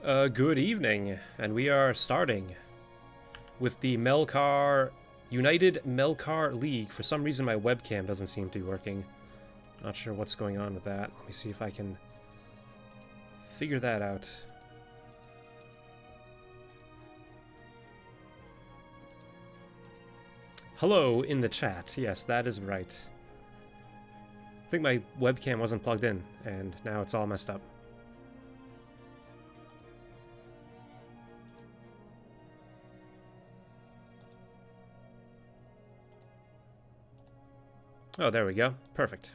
Good evening, and we are starting with the United Melkar League. For some reason my webcam doesn't seem to be working. Not sure what's going on with that. Let me see if I can figure that out. Hello in the chat. Yes, that is right. I think my webcam wasn't plugged in, and now it's all messed up. Oh, there we go. Perfect.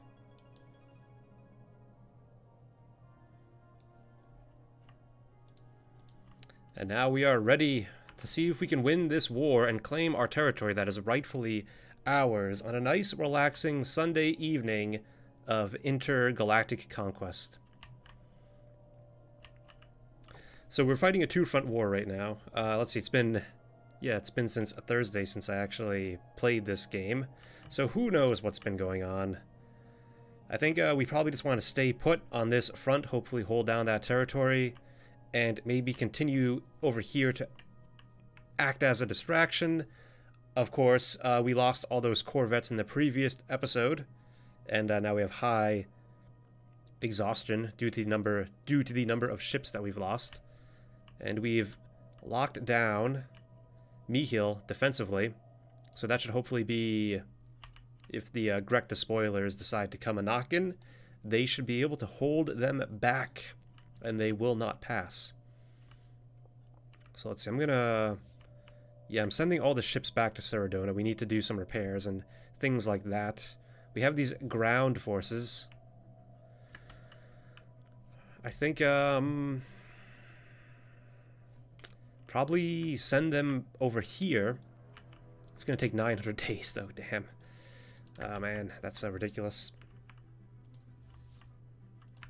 And now we are ready to see if we can win this war and claim our territory that is rightfully ours on a nice, relaxing Sunday evening of intergalactic conquest. So we're fighting a two-front war right now. Let's see, it's been since Thursday since I actually played this game. So who knows what's been going on. I think we probably just want to stay put on this front, hopefully hold down that territory, and maybe continue over here to act as a distraction. Of course, we lost all those corvettes in the previous episode, and now we have high exhaustion due to the number of ships that we've lost. And we've locked down Mihil defensively, so that should hopefully be, if the Grekta spoilers decide to come a knockin', they should be able to hold them back, and they will not pass. So let's see, I'm sending all the ships back to Ceradona. We need to do some repairs and things like that. We have these ground forces. I think, probably send them over here. It's gonna take 900 days, though, damn. Oh man, that's ridiculous.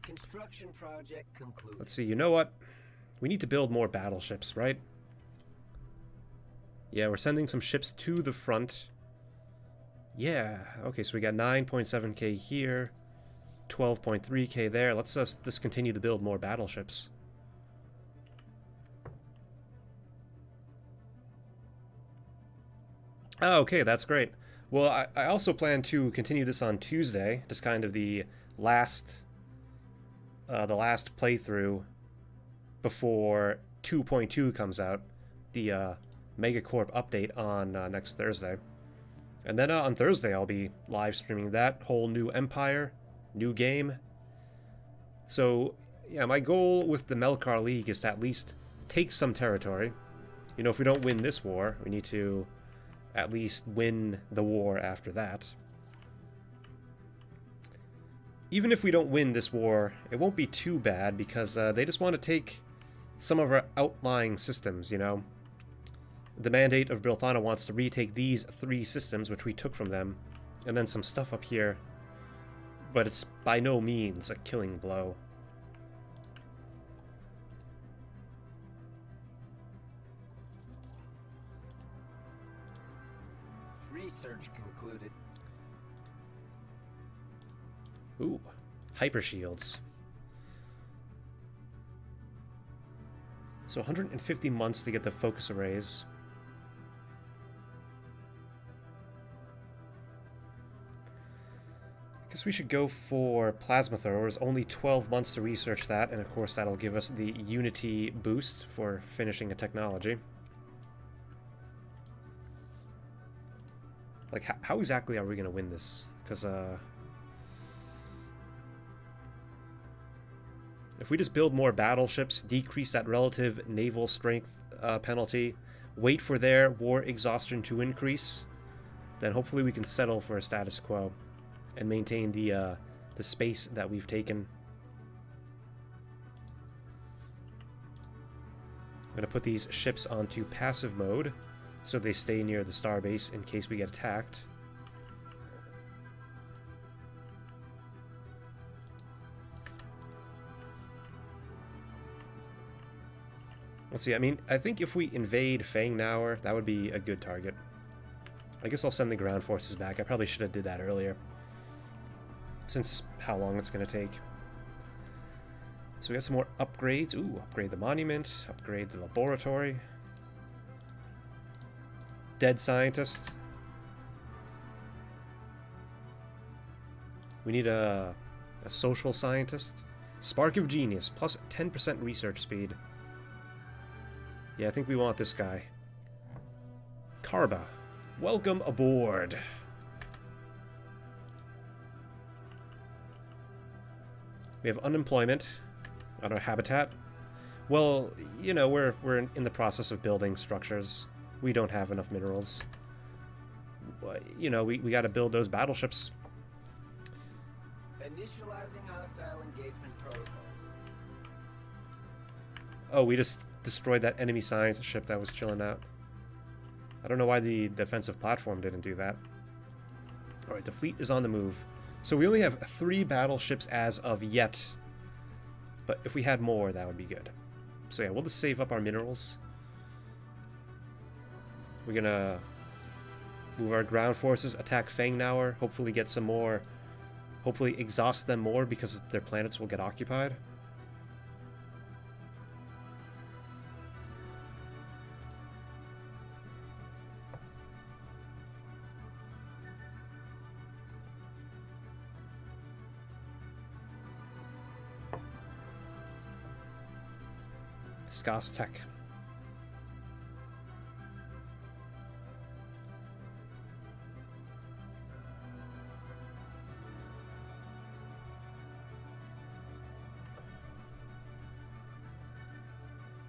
Construction project concluded. Let's see, you know what? We need to build more battleships, right? Yeah, we're sending some ships to the front. Yeah, okay, so we got 9.7k here, 12.3k there. Let's just continue to build more battleships. Oh, okay, that's great. Well, I also plan to continue this on Tuesday, just kind of the last playthrough before 2.2 comes out, the Megacorp update on next Thursday. And then on Thursday I'll be live streaming that whole new empire, new game. So, yeah, my goal with the Melkar League is to at least take some territory. You know, if we don't win this war, we need to at least win the war after that. Even if we don't win this war, it won't be too bad, because they just want to take some of our outlying systems, you know? The Mandate of Brilthana wants to retake these 3 systems, which we took from them, and then some stuff up here, but it's by no means a killing blow. Research concluded. Ooh, hyper shields. So 150 months to get the focus arrays. I guess we should go for plasma throwers. Only 12 months to research that, and of course that'll give us the Unity boost for finishing a technology. Like, how exactly are we going to win this? Because, if we just build more battleships, decrease that relative naval strength penalty, wait for their war exhaustion to increase, then hopefully we can settle for a status quo and maintain the space that we've taken. I'm going to put these ships onto passive mode, so they stay near the starbase in case we get attacked. Let's see, I mean, I think if we invade Fangnauer, that would be a good target. I guess I'll send the ground forces back. I probably should have did that earlier, since how long it's going to take. So we got some more upgrades. Ooh, upgrade the monument, upgrade the laboratory. Dead scientist. We need a social scientist. Spark of Genius, plus 10% research speed. Yeah, I think we want this guy. Karba, welcome aboard. We have unemployment on our habitat. Well, you know, we're in the process of building structures. We don't have enough minerals. You know, we got to build those battleships. Initializing hostile engagement protocols. Oh, we just destroyed that enemy science ship that was chilling out. I don't know why the defensive platform didn't do that. Alright, the fleet is on the move. So we only have 3 battleships as of yet. But if we had more, that would be good. So yeah, we'll just save up our minerals. We're gonna move our ground forces, attack Fangnauer, hopefully get some more... Hopefully exhaust them more because their planets will get occupied. Skos Tech.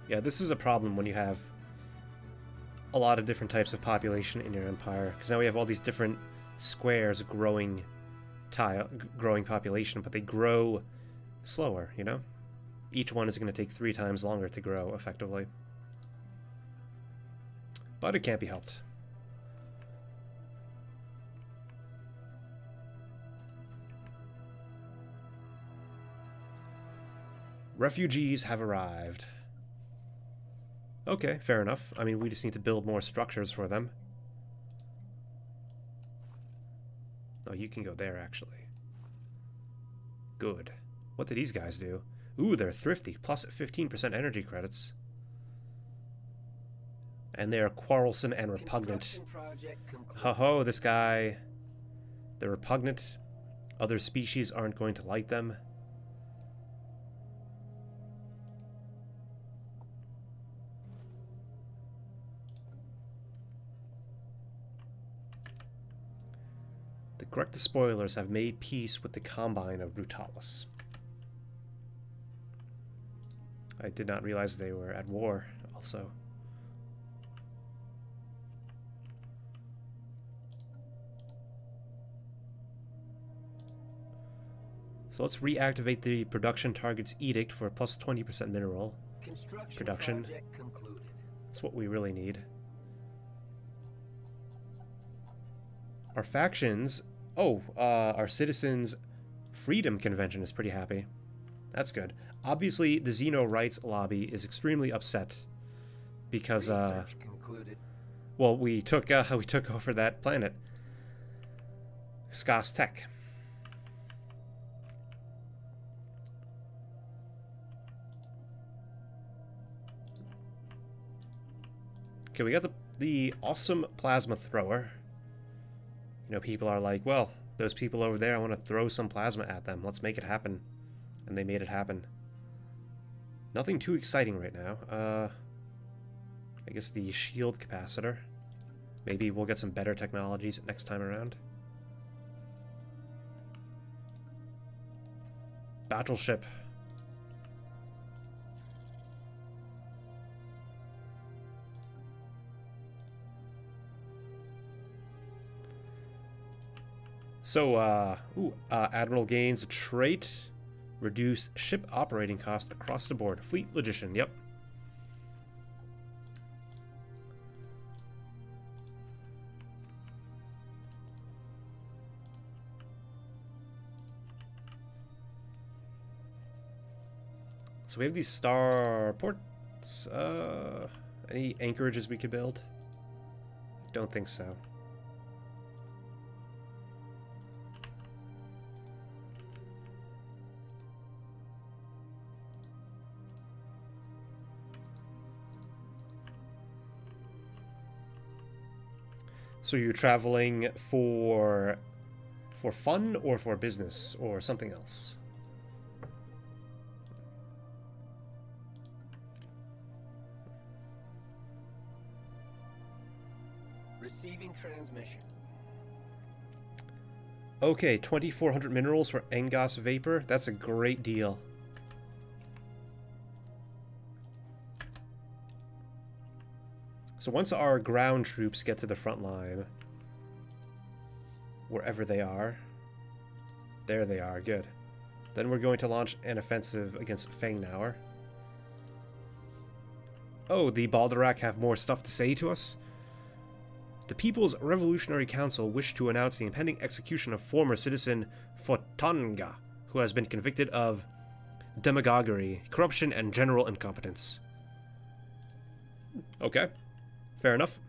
Yeah, this is a problem when you have a lot of different types of population in your empire, because now we have all these different squares growing population, but they grow slower, you know? Each one is going to take 3 times longer to grow effectively. But it can't be helped. Refugees have arrived. Okay, fair enough. I mean, we just need to build more structures for them. Oh, you can go there, actually. Good. What did these guys do? Ooh, they're thrifty. Plus 15% energy credits. And they're quarrelsome and repugnant. Ho-ho, this guy. They're repugnant. Other species aren't going to like them. The correct spoilers have made peace with the Combine of Brutalis. I did not realize they were at war, also. So let's reactivate the production target's edict for plus 20% mineral production. That's what we really need. Our factions... Oh, our Citizens Freedom Convention is pretty happy. That's good. Obviously, the Xeno Rights Lobby is extremely upset because, well, we took over that planet, Skos Tech. Okay, we got the awesome plasma thrower. You know, people are like, well, those people over there, I want to throw some plasma at them. Let's make it happen. And they made it happen. Nothing too exciting right now. I guess the shield capacitor. Maybe we'll get some better technologies next time around. Battleship. So, Admiral gains a trait. Reduce ship operating cost across the board. Fleet Logician, yep. So we have these star ports. Any anchorages we could build? Don't think so. So you're traveling for fun or for business or something else? Receiving transmission. Okay, 2,400 minerals for Engos Vapor. That's a great deal. So once our ground troops get to the front line, wherever they are, there they are, good. Then we're going to launch an offensive against Fangnauer. Oh, the Balderak have more stuff to say to us? The People's Revolutionary Council wish to announce the impending execution of former citizen Fotanga, who has been convicted of demagoguery, corruption, and general incompetence. Okay, fair enough.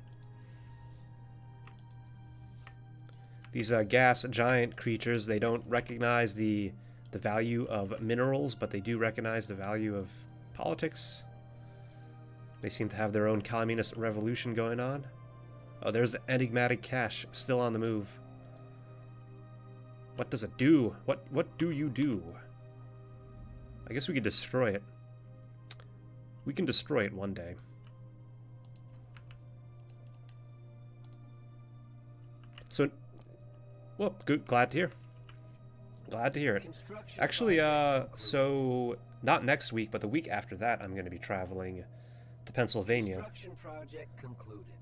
These gas giant creatures, they don't recognize the value of minerals, but they do recognize the value of politics. They seem to have their own communist revolution going on. Oh, there's the enigmatic cache still on the move. What does it do? What do you do? I guess we could destroy it. We can destroy it one day. So, well, good. Glad to hear. Glad to hear it. Actually, so not next week, but the week after that, I'm going to be traveling to Pennsylvania.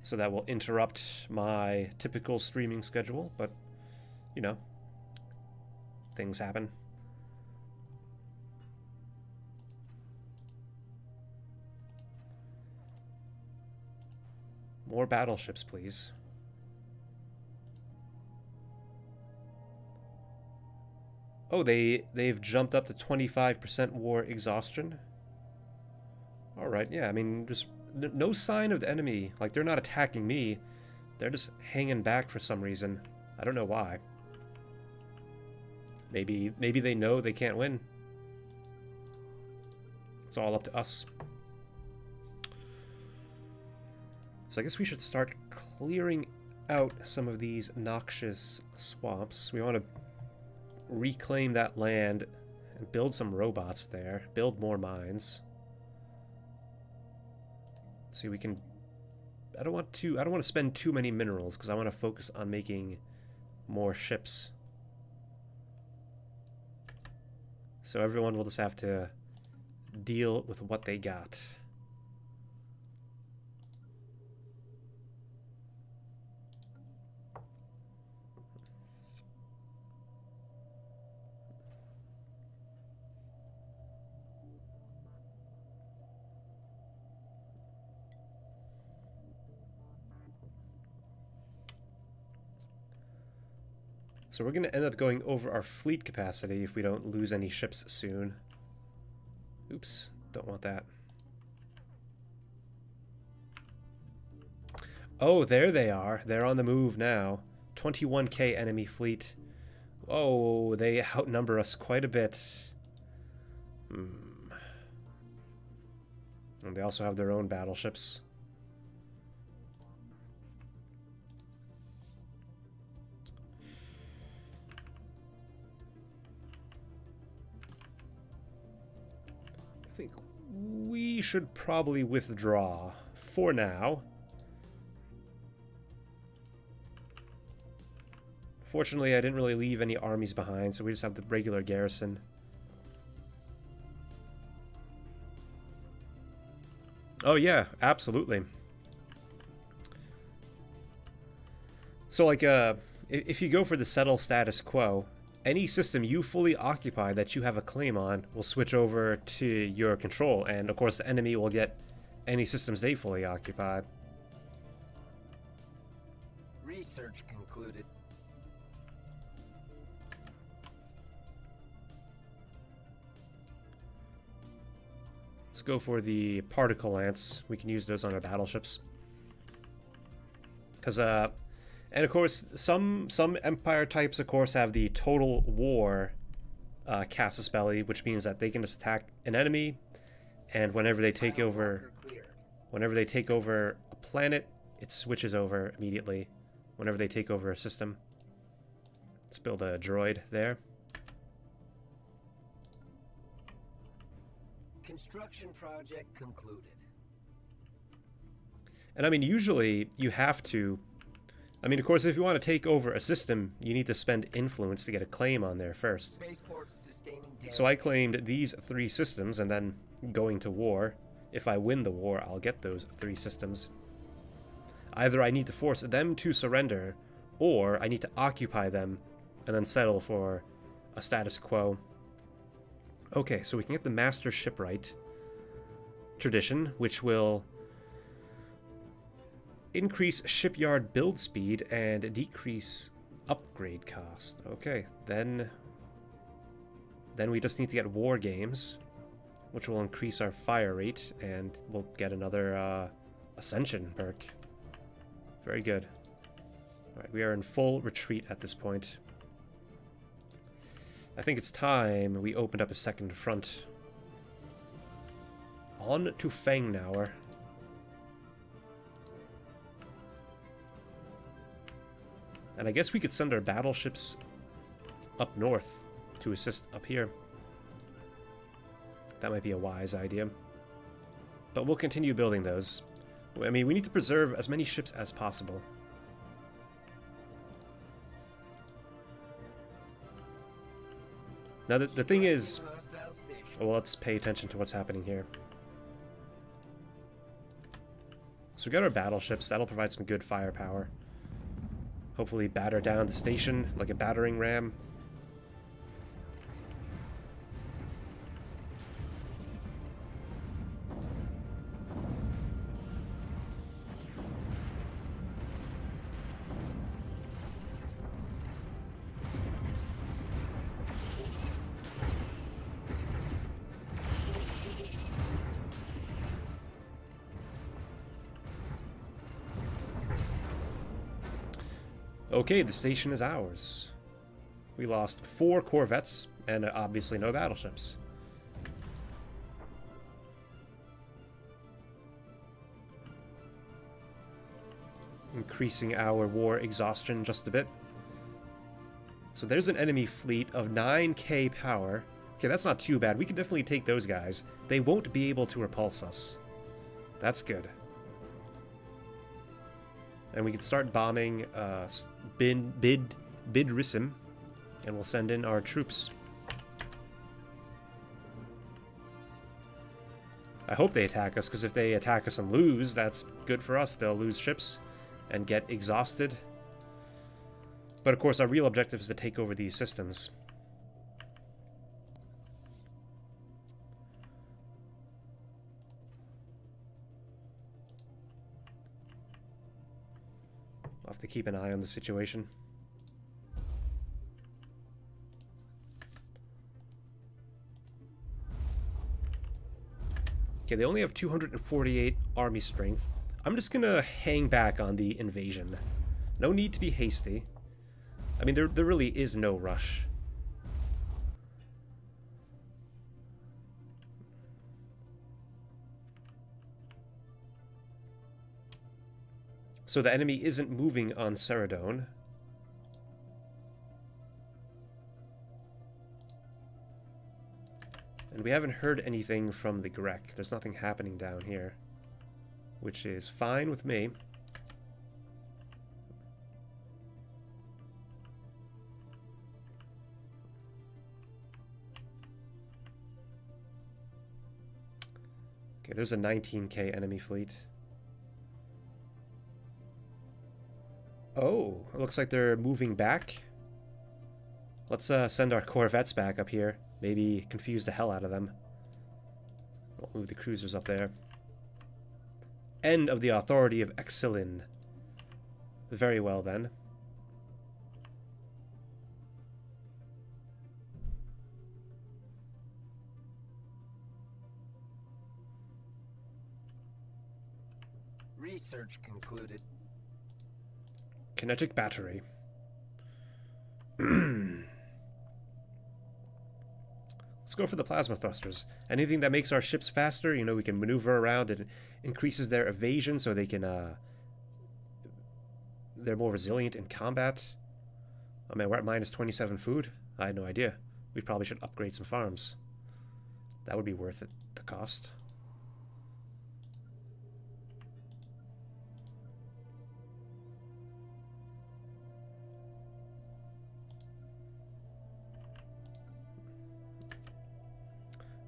So that will interrupt my typical streaming schedule, but, you know, things happen. More battleships, please. Oh, they've jumped up to 25% war exhaustion. Alright, yeah, I mean, just no sign of the enemy. Like, they're not attacking me. They're just hanging back for some reason. I don't know why. Maybe they know they can't win. It's all up to us. So I guess we should start clearing out some of these noxious swamps. We want to reclaim that land and build some robots there. Build more mines. See, we can. I don't want to spend too many minerals because I want to focus on making more ships. So everyone will just have to deal with what they got. So we're going to end up going over our fleet capacity if we don't lose any ships soon. Oops, don't want that. Oh, there they are. They're on the move now. 21k enemy fleet. Oh, they outnumber us quite a bit. And they also have their own battleships. I think we should probably withdraw for now. Fortunately, I didn't really leave any armies behind, so we just have the regular garrison. Oh yeah, absolutely. So like, if you go for the settle status quo, any system you fully occupy that you have a claim on will switch over to your control, and of course the enemy will get any systems they fully occupy. Research concluded. Let's go for the particle lance. We can use those on our battleships. Because, and of course, some Empire types, of course, have the Total War casus belli, which means that they can just attack an enemy, and whenever they take over a planet, it switches over immediately whenever they take over a system. Let's build a droid there. Construction project concluded. And I mean, usually you have to... I mean, of course, if you want to take over a system, you need to spend influence to get a claim on there first. Spaceports sustaining damage. So I claimed these 3 systems, and then going to war. If I win the war, I'll get those 3 systems. Either I need to force them to surrender, or I need to occupy them and then settle for a status quo. Okay, so we can get the Master Shipwright tradition, which will increase shipyard build speed and decrease upgrade cost. Okay, then we just need to get war games, which will increase our fire rate, and we'll get another ascension perk. Very good. Alright, we are in full retreat at this point. I think it's time we opened up a second front. On to Fangnauer. And I guess we could send our battleships up north to assist up here. That might be a wise idea. But we'll continue building those. I mean, we need to preserve as many ships as possible. Now, the thing is... Well, let's pay attention to what's happening here. So we got our battleships. That'll provide some good firepower. Hopefully batter down the station like a battering ram. Okay, the station is ours. We lost 4 corvettes and obviously no battleships. Increasing our war exhaustion just a bit. So there's an enemy fleet of 9k power. Okay, that's not too bad. We can definitely take those guys. They won't be able to repulse us. That's good. And we can start bombing Bidrissim, and we'll send in our troops. I hope they attack us, because if they attack us and lose, that's good for us. They'll lose ships and get exhausted. But of course, our real objective is to take over these systems. I'll have to keep an eye on the situation. Okay, they only have 248 army strength. I'm just gonna hang back on the invasion. No need to be hasty. I mean, there really is no rush. So the enemy isn't moving on Ceradone. And we haven't heard anything from the Grek. There's nothing happening down here, which is fine with me. Okay, there's a 19k enemy fleet. Oh, it looks like they're moving back. Let's send our corvettes back up here. Maybe confuse the hell out of them. We'll move the cruisers up there. End of the authority of Exilin. Very well, then. Research concluded. Kinetic battery. Let's go for the plasma thrusters. Anything that makes our ships faster, you know, we can maneuver around. It increases their evasion so they can they're more resilient in combat. Oh man, we're at minus 27 food. I had no idea. We probably should upgrade some farms. That would be worth it, the cost.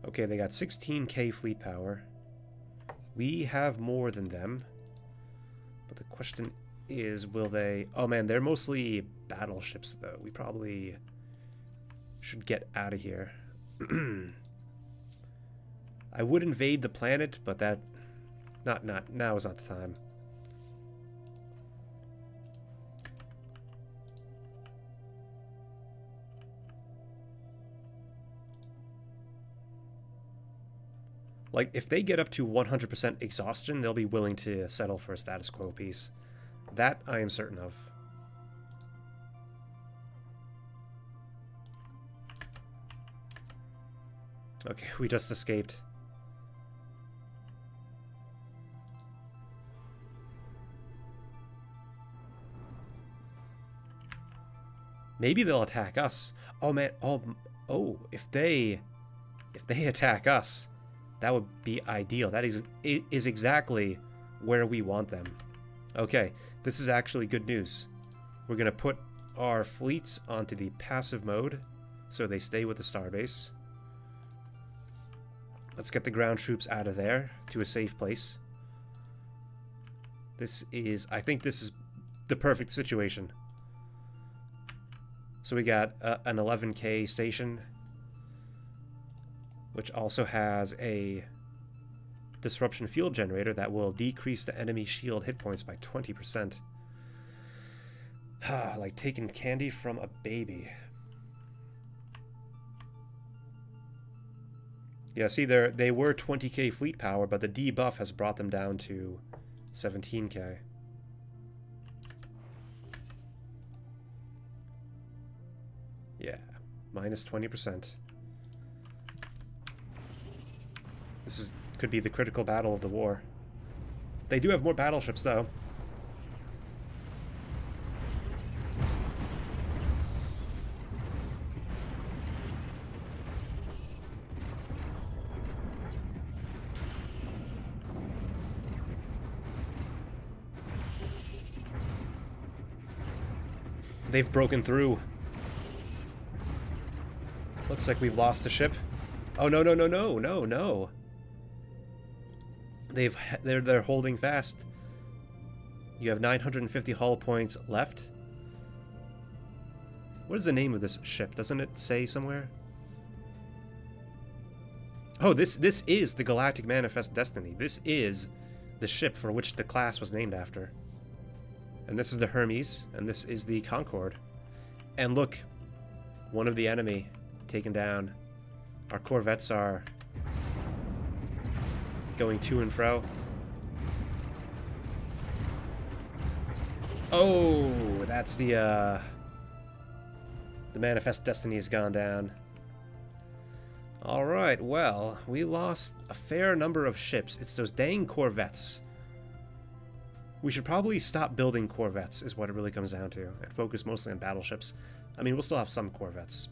Okay, they got 16k fleet power. We have more than them. But the question is, will they... Oh man, they're mostly battleships though. We probably should get out of here. I would invade the planet, but that... now is not the time. Like, if they get up to 100% exhaustion, they'll be willing to settle for a status quo peace. That I am certain of. Okay, we just escaped. Maybe they'll attack us. Oh man, oh, if they attack us, that would be ideal. That is exactly where we want them. Okay, this is actually good news. We're going to put our fleets onto the passive mode so they stay with the starbase. Let's get the ground troops out of there to a safe place. I think this is the perfect situation. So we got an 11k station, which also has a disruption field generator that will decrease the enemy shield hit points by 20%. Like taking candy from a baby. Yeah, see, they were 20k fleet power, but the debuff has brought them down to 17k. Yeah, minus 20%. This could be the critical battle of the war. They do have more battleships, though. They've broken through. Looks like we've lost a ship. Oh, no, no, no, no, no, no. They're holding fast. You have 950 hull points left. What is the name of this ship? Doesn't it say somewhere? Oh, this is the Galactic Manifest Destiny. This is the ship for which the class was named after. And this is the Hermes, and this is the Concorde. And look, one of the enemy taken down. Our corvettes are going to and fro. Oh, that's the Manifest Destiny has gone down. Alright, well, we lost a fair number of ships. It's those dang corvettes. We should probably stop building corvettes, is what it really comes down to, and focus mostly on battleships. I mean, we'll still have some corvettes.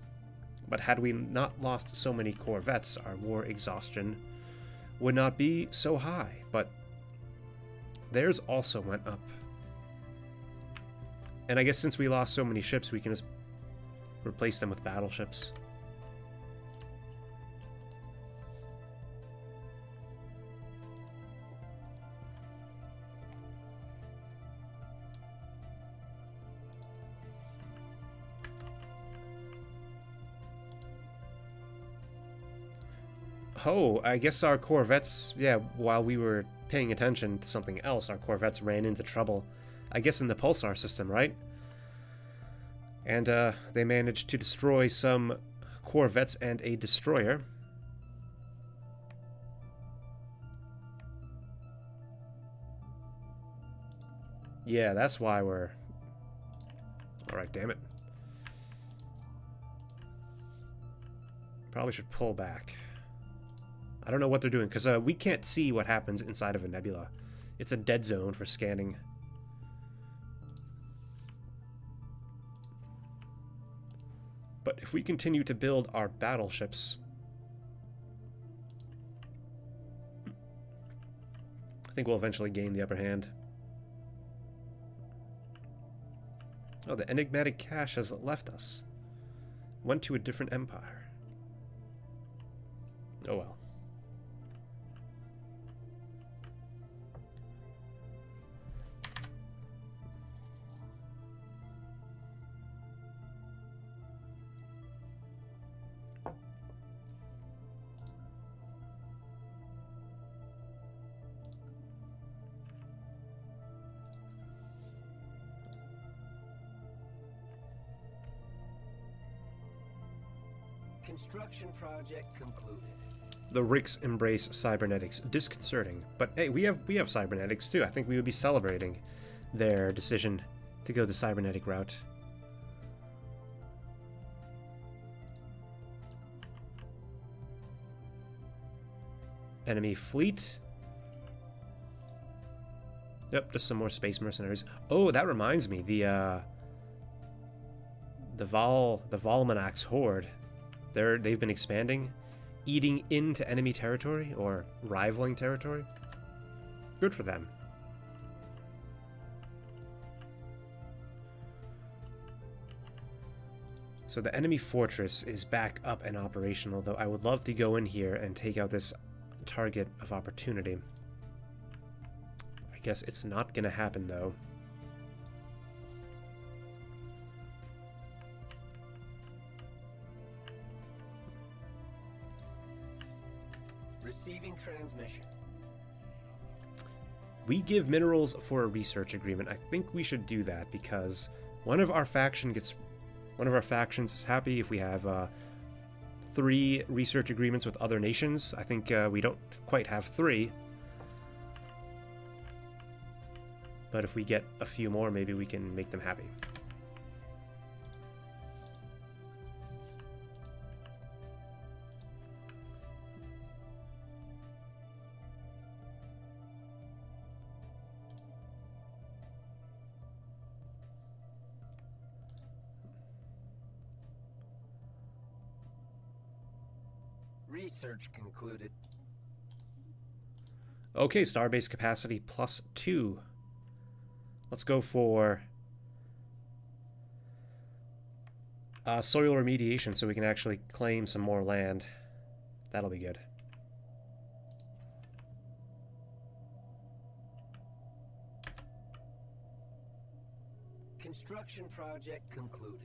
But had we not lost so many corvettes, our war exhaustion would not be so high. But theirs also went up. And I guess since we lost so many ships, we can just replace them with battleships. Oh, I guess our corvettes, yeah, while we were paying attention to something else, our corvettes ran into trouble. I guess in the pulsar system, right? And they managed to destroy some corvettes and a destroyer. Yeah, that's why we're... Alright, damn it. Probably should pull back. I don't know what they're doing, because we can't see what happens inside of a nebula. It's a dead zone for scanning. But if we continue to build our battleships, I think we'll eventually gain the upper hand. Oh, the enigmatic cache has left us. Went to a different empire. Oh well. Construction project concluded. The Ricks embrace cybernetics. Disconcerting. But hey, we have cybernetics too. I think we would be celebrating their decision to go the cybernetic route. Enemy fleet. Yep, just some more space mercenaries. Oh, that reminds me, the Volmanax horde. They've been expanding, eating into enemy territory or rivaling territory. Good for them. So the enemy fortress is back up and operational, though I would love to go in here and take out this target of opportunity. I guess it's not gonna happen though. Receiving transmission. We give minerals for a research agreement. I think we should do that because one of our factions is happy if we have 3 research agreements with other nations. I think we don't quite have 3. But if we get a few more, maybe we can make them happy. Research concluded. Okay, starbase capacity +2. Let's go for soil remediation so we can actually claim some more land. That'll be good. Construction project concluded.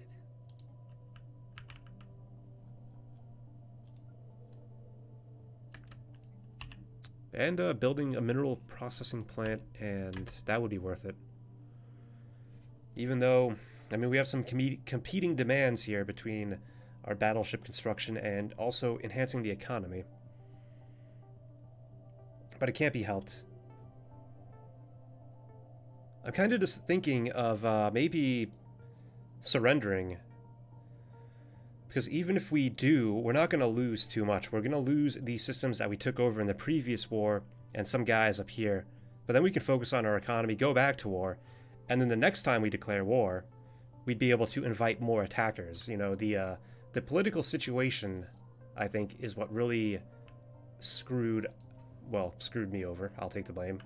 And building a mineral processing plant, and that would be worth it. Even though, I mean, we have some competing demands here between our battleship construction and also enhancing the economy. But it can't be helped. I'm kind of just thinking of maybe surrendering. Because even if we do, we're not going to lose too much. We're going to lose these systems that we took over in the previous war and some guys up here. But then we can focus on our economy, go back to war, and then the next time we declare war, we'd be able to invite more attackers. You know, the political situation, I think, is what really screwed me over. I'll take the blame,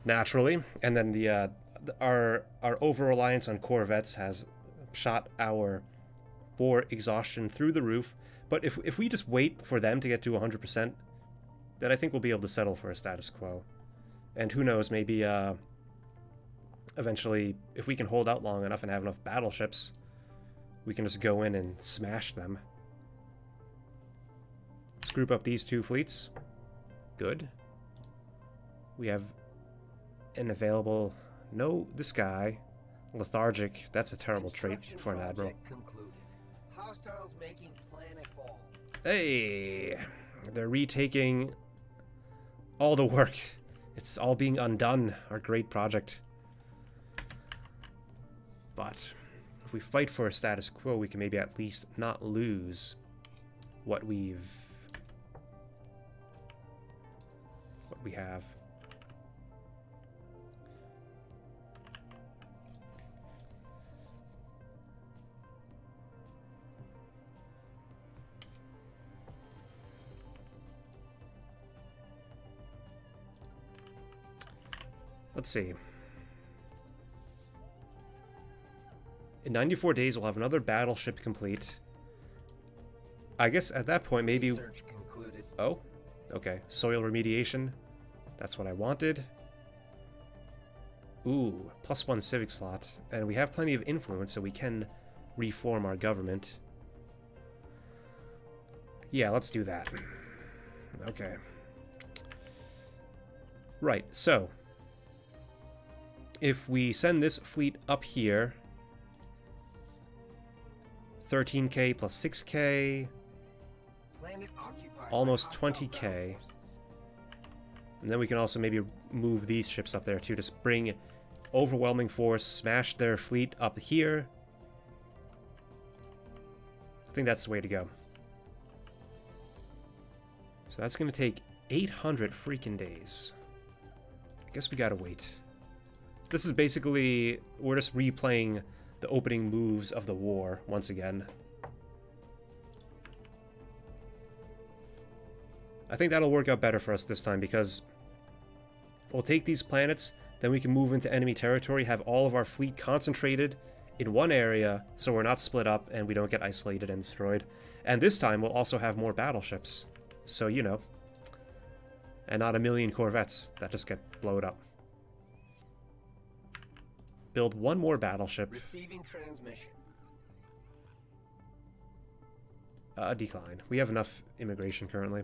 naturally. And then our over-reliance on corvettes has shot our war exhaustion through the roof. But if we just wait for them to get to 100%, then I think we'll be able to settle for a status quo. And who knows, maybe eventually, if we can hold out long enough and have enough battleships, we can just go in and smash them. Let's group up these 2 fleets. Good. We have an available... No, this guy. Lethargic. That's a terrible trait for an admiral. Concluded. Hostiles making planetfall. Hey! They're retaking all the work. It's all being undone. Our great project. But if we fight for a status quo, we can maybe at least not lose what we have. let's see. In 94 days, we'll have another battleship complete. I guess at that point, maybe... Research concluded. Oh, okay. Soil remediation. That's what I wanted. Ooh, +1 civic slot. And we have plenty of influence, so we can reform our government. Yeah, let's do that. Okay. Right, so... if we send this fleet up here... 13k plus 6k... almost 20k. And then we can also maybe move these ships up there too. Just bring overwhelming force, smash their fleet up here. I think that's the way to go. So that's going to take 800 freaking days. I guess we gotta wait. This is basically, we're just replaying the opening moves of the war once again. I think that'll work out better for us this time because we'll take these planets, then we can move into enemy territory, have all of our fleet concentrated in one area so we're not split up and we don't get isolated and destroyed. And this time we'll also have more battleships. So, you know. And not a million corvettes that just get blown up. Build one more battleship. Receiving transmission. Decline. We have enough immigration currently.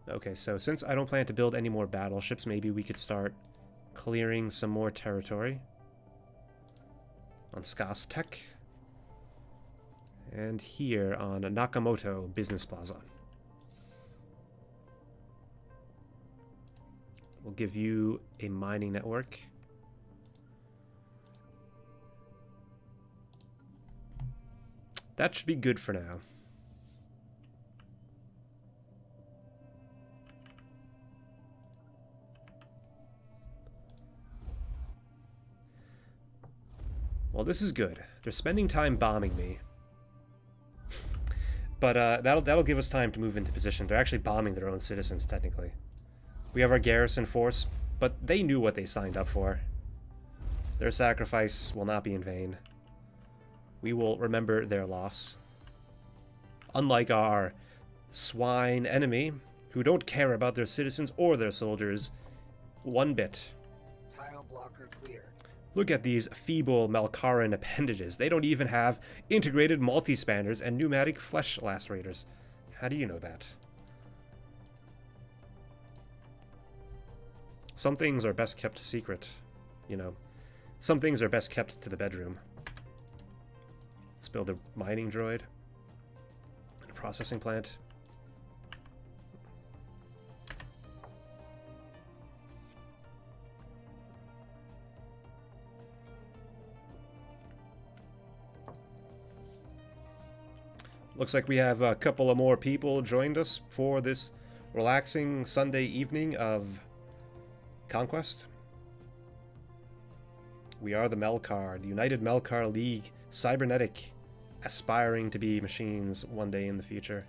Okay, so since I don't plan to build any more battleships, maybe we could start clearing some more territory on Skaztek. And here on Nakamoto Business Plaza. We'll give you a mining network. That should be good for now. Well, this is good. They're spending time bombing me. But that'll give us time to move into position. They're actually bombing their own citizens, technically. We have our garrison force, but they knew what they signed up for. Their sacrifice will not be in vain. We will remember their loss. Unlike our swine enemy, who don't care about their citizens or their soldiers one bit. Tile blocker clear. Look at these feeble Melkaran appendages. They don't even have integrated multi-spanners and pneumatic flesh lacerators. How do you know that? Some things are best kept secret, you know. Some things are best kept to the bedroom. Let's build a mining droid and a processing plant. Looks like we have a couple of more people joined us for this relaxing Sunday evening of Conquest. We are the Melkar, the United Melkar League, cybernetic, aspiring to be machines one day in the future.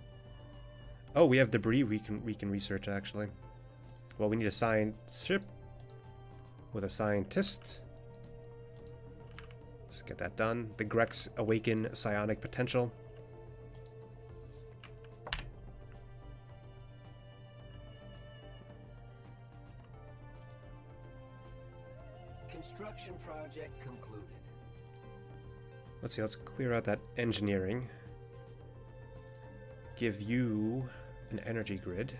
Oh, we have debris we can research actually. Well, we need a science ship with a scientist. Let's get that done. The Grex awaken psionic potential. Construction project concluded. Let's see, let's clear out that engineering. Give you an energy grid.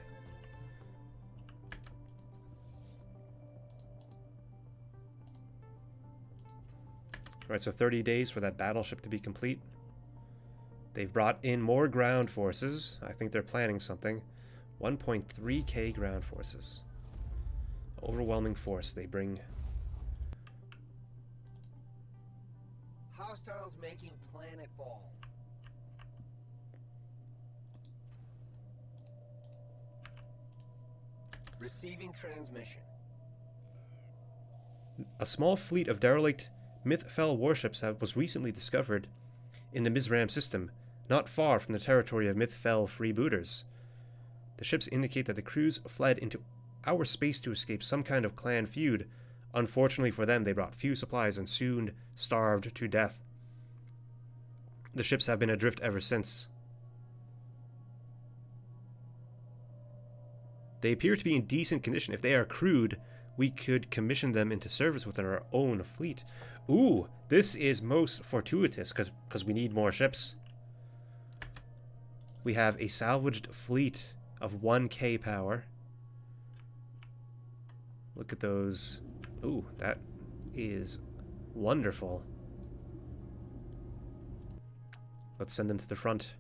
Alright, so 30 days for that battleship to be complete. They've brought in more ground forces. I think they're planning something. 1.3k ground forces. Overwhelming force they bring. Hostiles making planetfall. Receiving transmission. A small fleet of derelict Mythfell warships was recently discovered in the Mizram system, not far from the territory of Mythfell freebooters. The ships indicate that the crews fled into our space to escape some kind of clan feud. Unfortunately for them, they brought few supplies and soon starved to death. The ships have been adrift ever since. They appear to be in decent condition. If they are crewed, we could commission them into service within our own fleet. Ooh, this is most fortuitous because we need more ships. We have a salvaged fleet of 1K power. Look at those. Ooh, that is wonderful. Let's send them to the front.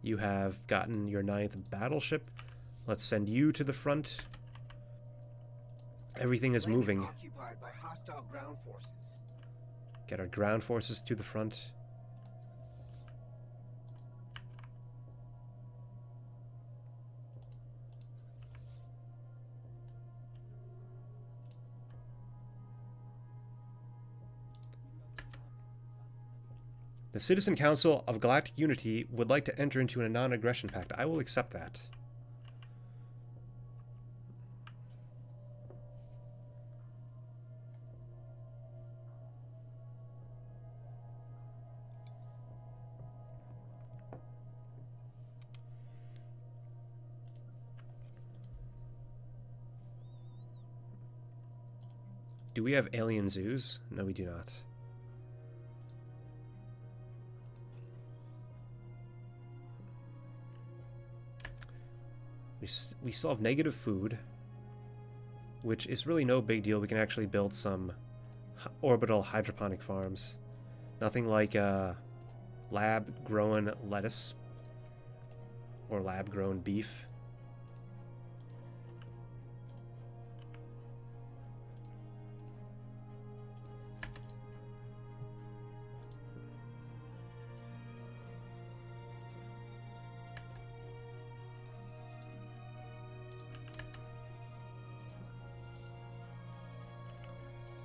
You have gotten your 9th battleship. Let's send you to the front. Everything is moving. Occupied by hostile ground forces. Get our ground forces to the front. The Citizen Council of Galactic Unity would like to enter into a non-aggression pact. I will accept that. Do we have alien zoos? No, we do not. We still have negative food, which is really no big deal. We can actually build some orbital hydroponic farms. Nothing like lab-grown lettuce or lab-grown beef.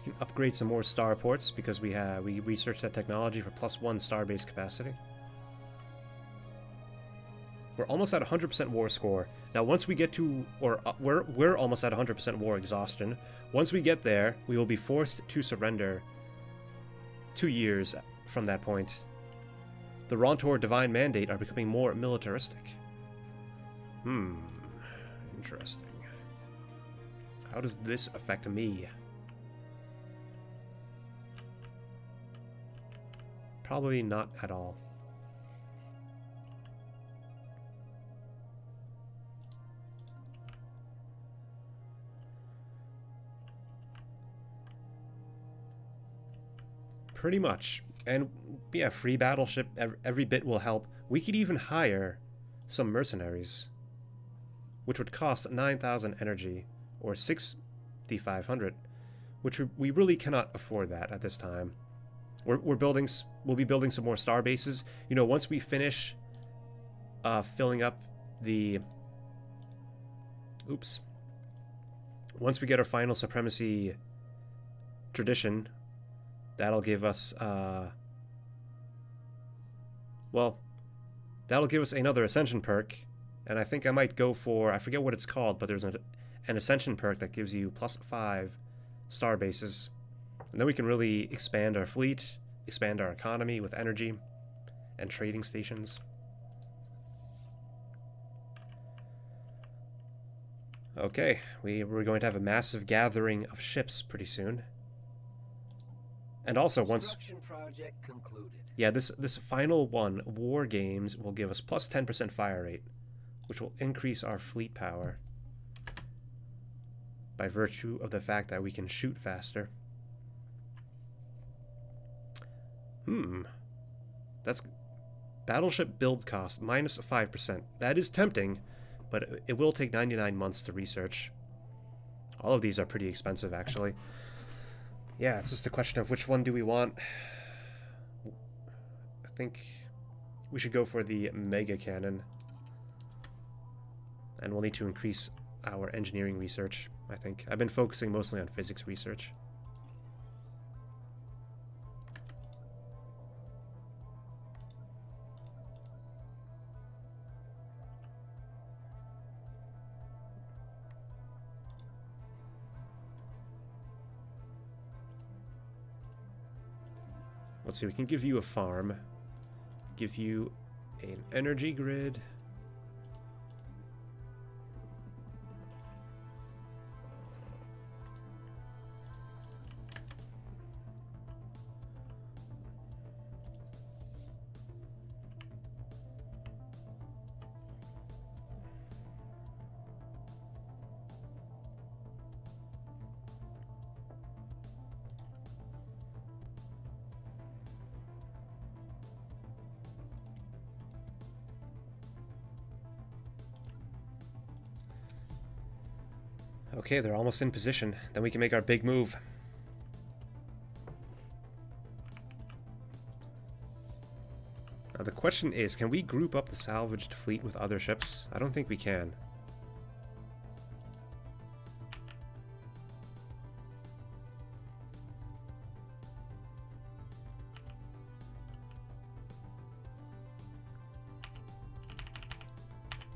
We can upgrade some more starports because we researched that technology for +1 starbase capacity. We're almost at 100% war score. Now once we get to, we're almost at 100% war exhaustion. Once we get there, we will be forced to surrender 2 years from that point. The Rontor Divine Mandate are becoming more militaristic. Interesting. How does this affect me? Probably not at all. Pretty much. And yeah, free battleship, every bit will help. We could even hire some mercenaries, which would cost 9,000 energy or 6,500, which we really cannot afford that at this time. We'll be building some more star bases. You know, once we finish filling up the... Once we get our final supremacy tradition, that'll give us... well, that'll give us another ascension perk. And I think I might go for... I forget what it's called, but there's an ascension perk that gives you +5 star bases. And then we can really expand our fleet, expand our economy with energy and trading stations. Okay, we're going to have a massive gathering of ships pretty soon. And also once... Project concluded. Yeah, this final one, War Games, will give us +10% fire rate, which will increase our fleet power by virtue of the fact that we can shoot faster. That's battleship build cost -5%. That is tempting, but it will take 99 months to research. All of these are pretty expensive, actually. Yeah, it's just a question of which one do we want. I think we should go for the mega cannon. And we'll need to increase our engineering research, I think. I've been focusing mostly on physics research. Let's see, we can give you a farm. Give you an energy grid. Okay, they're almost in position. Then we can make our big move. Now the question is, can we group up the salvaged fleet with other ships? I don't think we can.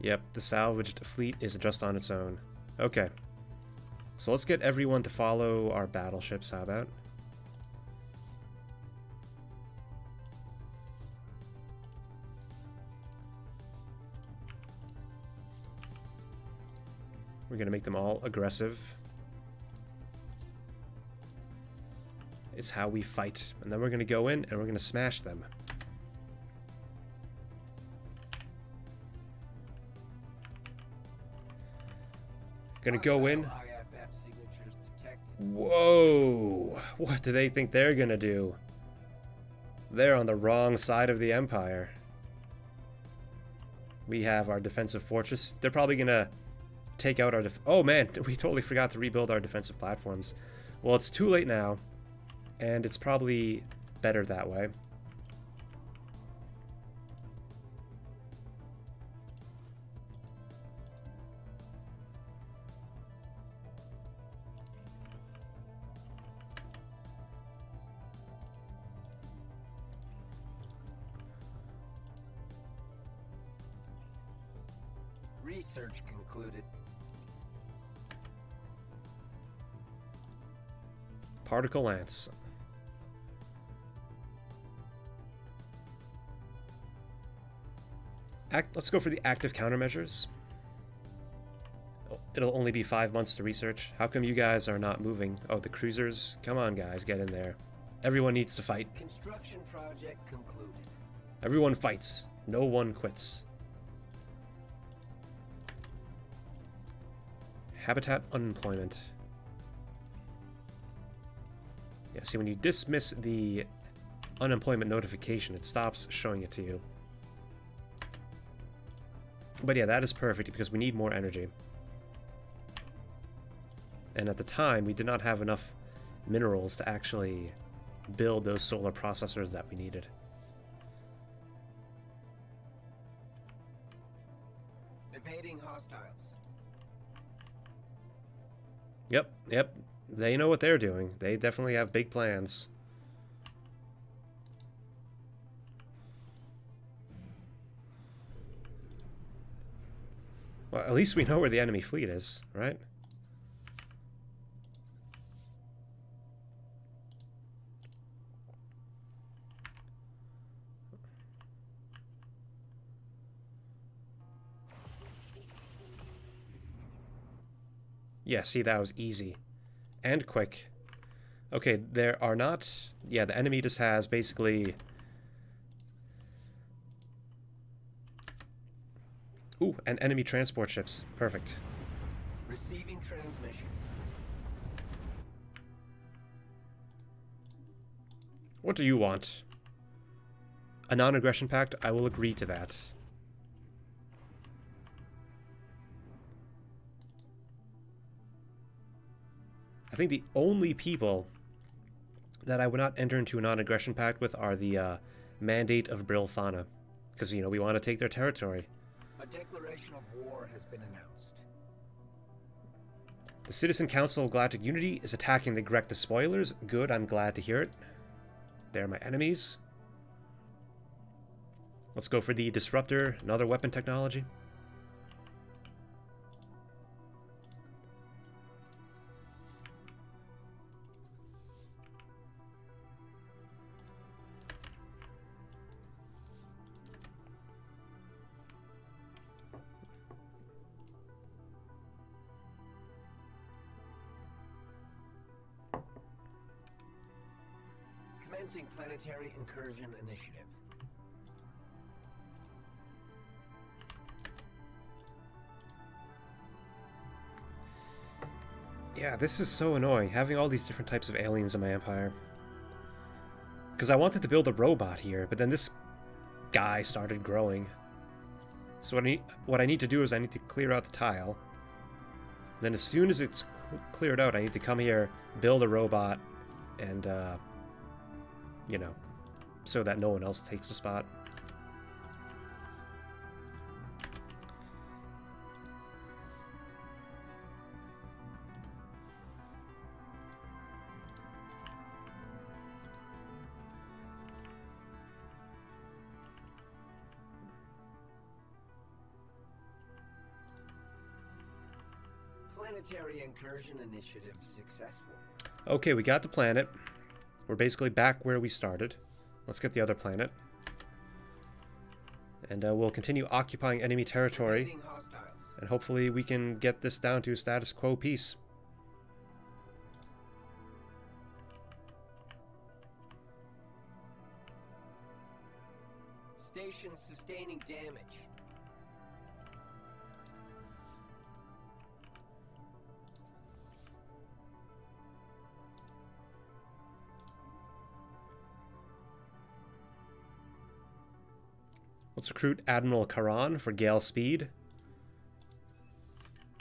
Yep, the salvaged fleet is just on its own. Okay. So let's get everyone to follow our battleships, how about? We're going to make them all aggressive. It's how we fight. And then we're going to go in and we're going to smash them. Gonna go in. Whoa! What do they think they're gonna do? They're on the wrong side of the Empire. We have our defensive fortress. They're probably gonna take out our oh man, we totally forgot to rebuild our defensive platforms. Well, it's too late now, and it's probably better that way. Research concluded. Particle Lance. Let's go for the active countermeasures. It'll only be 5 months to research. How come you guys are not moving? Oh, the cruisers? Come on, guys, get in there. Everyone needs to fight. Construction project concluded. Everyone fights. No one quits. Habitat unemployment. Yeah, see, when you dismiss the unemployment notification, it stops showing it to you. But yeah, that is perfect because we need more energy. And at the time, we did not have enough minerals to actually build those solar processors that we needed. Evading hostiles. Yep. They know what they're doing. They definitely have big plans. Well, at least we know where the enemy fleet is, right? Yeah, see, that was easy. And quick. Okay, there are not... Yeah, the enemy just has basically... Ooh, and enemy transport ships. Perfect. Receiving transmission. What do you want? A non-aggression pact? I will agree to that. I think the only people that I would not enter into a non-aggression pact with are the Mandate of Brilthana. Because, you know, we want to take their territory. A declaration of war has been announced. The Citizen Council of Galactic Unity is attacking the Grek Despoilers. Good, I'm glad to hear it. They're my enemies. Let's go for the Disruptor, another weapon technology. Commencing planetary incursion initiative. Yeah, this is so annoying, having all these different types of aliens in my empire. Because I wanted to build a robot here, but then this guy started growing. So what I need to do is I need to clear out the tile. Then as soon as it's cleared out, I need to come here, build a robot, and, you know, so that no one else takes the spot. Planetary incursion initiative successful. Okay, we got the planet. We're basically back where we started. Let's get the other planet. And we'll continue occupying enemy territory. And hopefully we can get this down to status quo peace. Station sustaining damage. Let's recruit Admiral Karan for Gale Speed.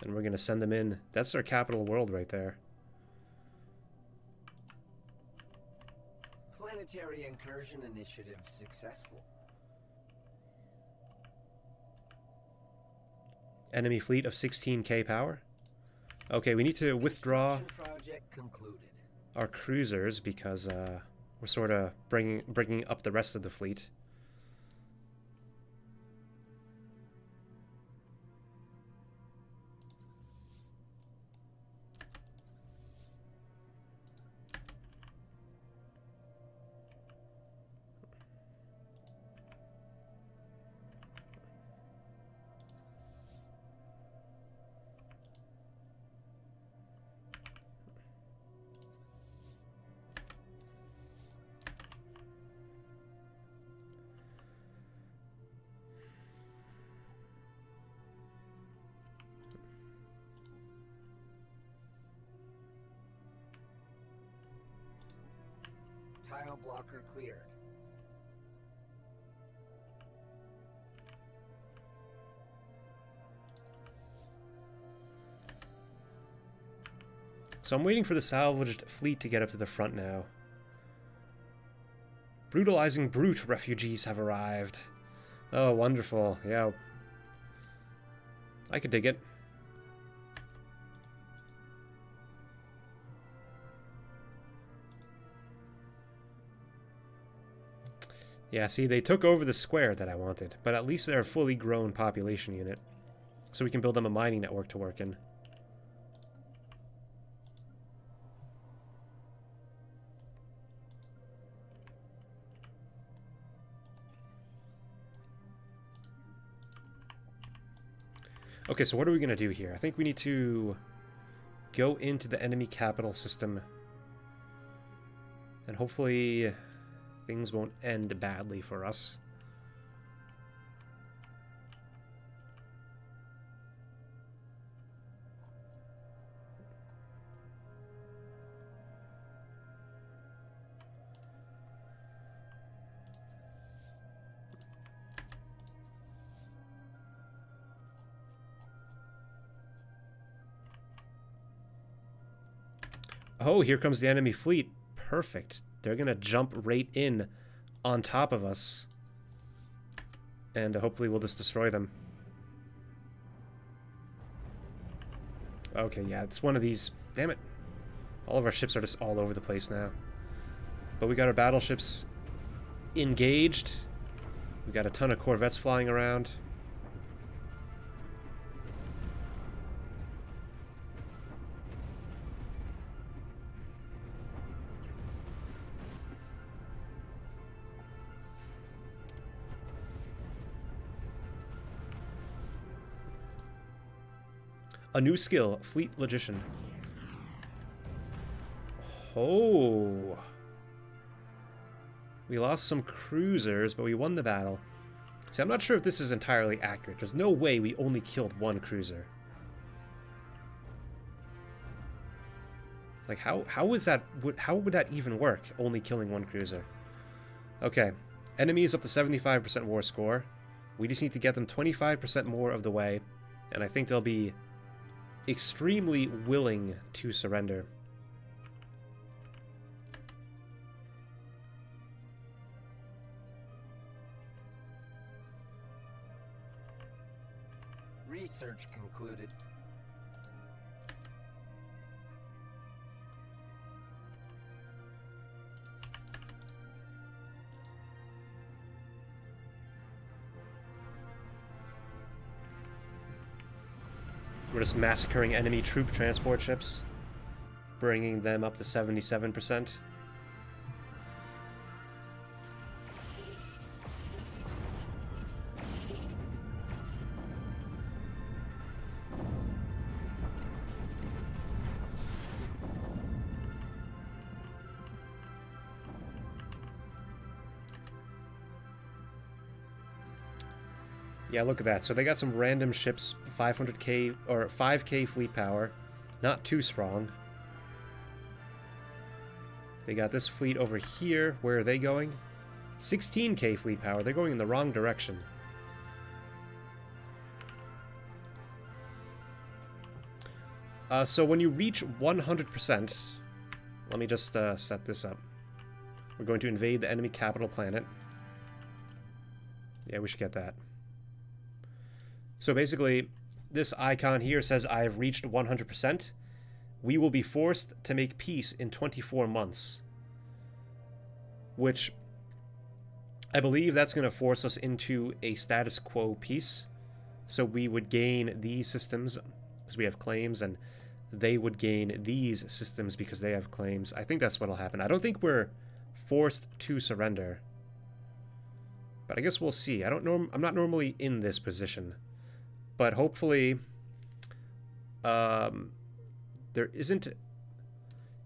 And we're going to send them in. That's our capital world right there. Planetary incursion initiative successful. Enemy fleet of 16k power. Okay, we need to withdraw Project concluded. our cruisers because we're sort of bringing up the rest of the fleet. Tile blocker cleared. So I'm waiting for the salvaged fleet to get up to the front now. Brutalizing brute refugees have arrived. Oh, wonderful. Yeah. I could dig it. Yeah, see, they took over the square that I wanted, but at least they're a fully grown population unit. So we can build them a mining network to work in. Okay, so what are we going to do here? I think we need to go into the enemy capital system. And hopefully things won't end badly for us. Oh, here comes the enemy fleet. Perfect. They're going to jump right in on top of us. And hopefully we'll just destroy them. Okay, yeah, it's one of these. Damn it. All of our ships are just all over the place now. But we got our battleships engaged. We got a ton of corvettes flying around. A new skill, Fleet Logician. Oh. We lost some cruisers, but we won the battle. See, I'm not sure if this is entirely accurate. There's no way we only killed one cruiser. Like, how is that? How would that even work? Only killing one cruiser. Okay, enemies up to 75% war score. We just need to get them 25% more of the way, and I think they'll be extremely willing to surrender. Research concluded. We're just massacring enemy troop transport ships, bringing them up to 77%. Yeah, look at that. So they got some random ships, 500k or 5k fleet power, not too strong. They got this fleet over here. Where are they going? 16k fleet power. They're going in the wrong direction. So when you reach 100%, let me just set this up. We're going to invade the enemy capital planet. Yeah, we should get that. So basically, this icon here says I've reached 100%. We will be forced to make peace in 24 months. Which, I believe that's going to force us into a status quo peace. So we would gain these systems because we have claims, and they would gain these systems because they have claims. I think that's what will happen. I don't think we're forced to surrender. But I guess we'll see. I'm not normally in this position. But hopefully, there isn't...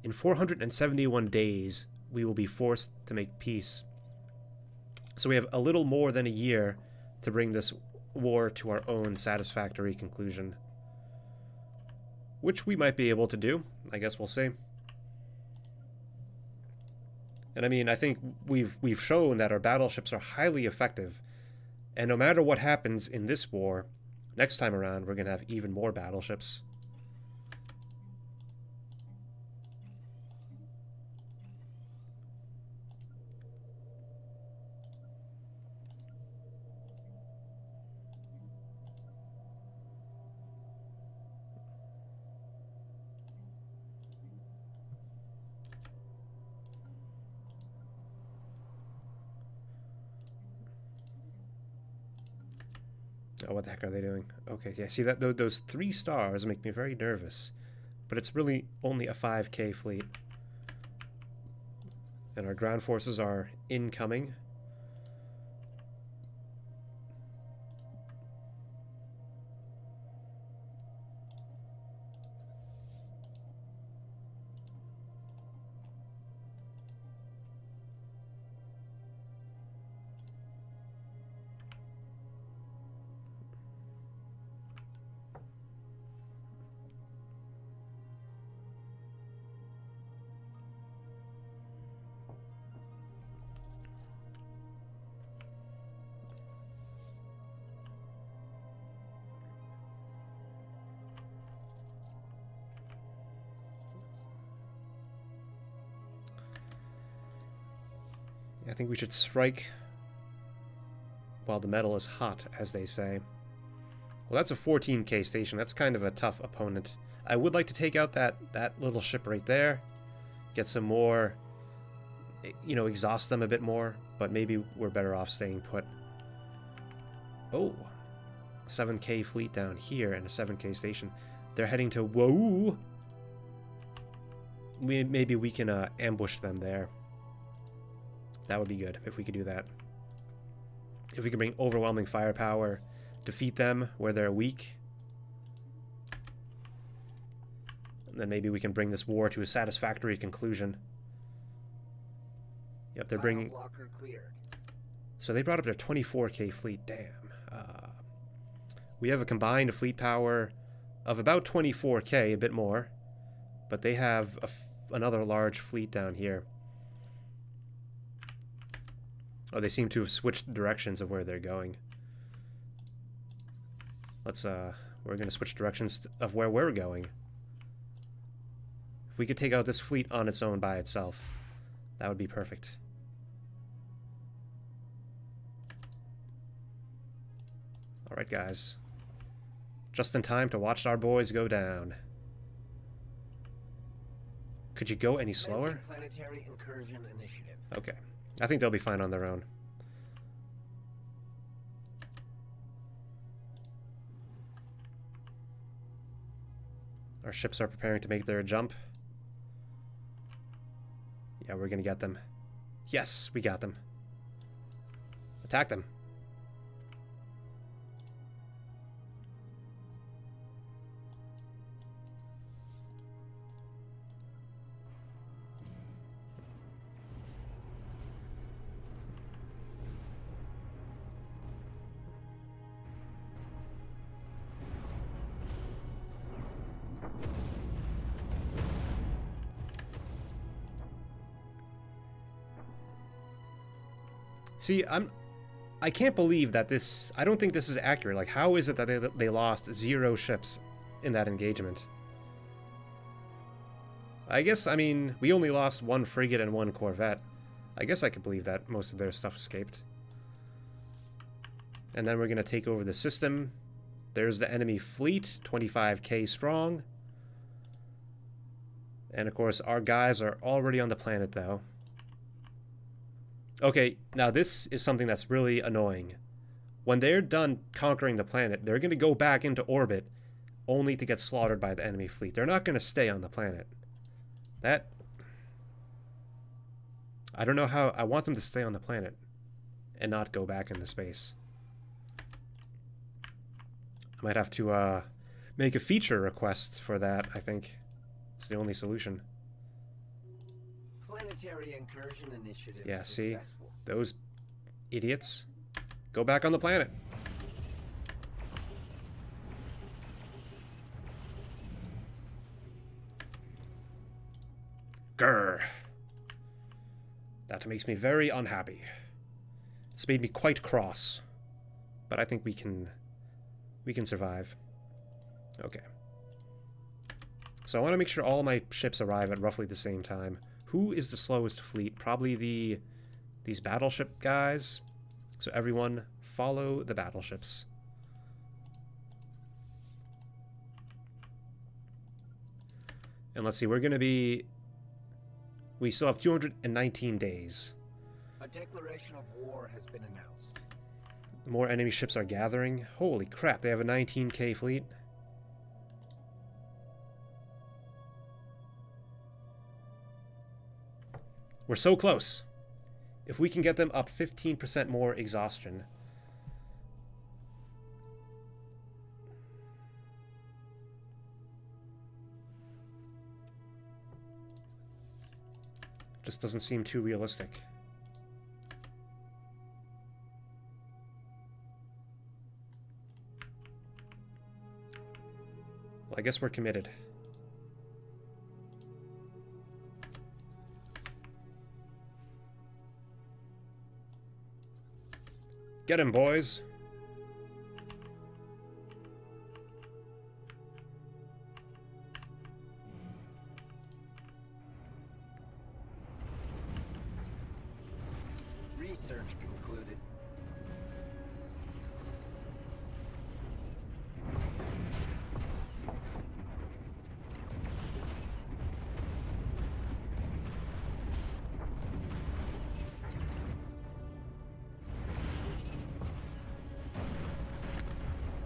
In 471 days, we will be forced to make peace. So we have a little more than a year to bring this war to our own satisfactory conclusion. Which we might be able to do. I guess we'll see. And I mean, I think we've shown that our battleships are highly effective. And no matter what happens in this war, next time around, we're going to have even more battleships. Oh, what the heck are they doing? Okay, yeah, see that those 3 stars make me very nervous. But it's really only a 5k fleet. And our ground forces are incoming. I think we should strike while the metal is hot, as they say. Well, that's a 14k station. That's kind of a tough opponent. I would like to take out that little ship right there. Get some more, you know, exhaust them a bit more. But maybe we're better off staying put. Oh, 7k fleet down here and a 7k station. They're heading to Whoa. Maybe we can ambush them there. That would be good if we could do that. If we could bring overwhelming firepower, defeat them where they're weak, and then maybe we can bring this war to a satisfactory conclusion. Yep, they're bringing... Blocker cleared. So they brought up their 24k fleet. Damn. We have a combined fleet power of about 24k, a bit more. But they have another large fleet down here. Oh, they seem to have switched directions of where they're going. Let's, we're going to switch directions of where we're going. If we could take out this fleet on its own by itself, that would be perfect. Alright, guys. Just in time to watch our boys go down. Could you go any slower? Planetary incursion initiative. Okay. I think they'll be fine on their own. Our ships are preparing to make their jump. Yeah, we're gonna get them. Yes, we got them. Attack them. See, I can't believe that this... I don't think this is accurate. Like, how is it that they lost 0 ships in that engagement? I guess, I mean, we only lost 1 frigate and 1 corvette. I guess I could believe that most of their stuff escaped. And then we're going to take over the system. There's the enemy fleet, 25k strong. And, of course, our guys are already on the planet, though. Okay, now this is something that's really annoying. When they're done conquering the planet, they're going to go back into orbit only to get slaughtered by the enemy fleet. They're not going to stay on the planet. That... I don't know how... I want them to stay on the planet and not go back into space. I might have to make a feature request for that, I think. It's the only solution. Planetary incursion initiative. Yeah, see? Successful. Those idiots. Go back on the planet. Grr. That makes me very unhappy. It's made me quite cross. But I think we can survive. Okay. So I want to make sure all my ships arrive at roughly the same time. Who is the slowest fleet? Probably these battleship guys. So everyone follow the battleships. And let's see, we're going to be... We still have 219 days. A declaration of war has been announced. More enemy ships are gathering. Holy crap, they have a 19k fleet. We're so close. If we can get them up 15% more exhaustion. Just doesn't seem too realistic. Well, I guess we're committed. Get him, boys. Research concluded.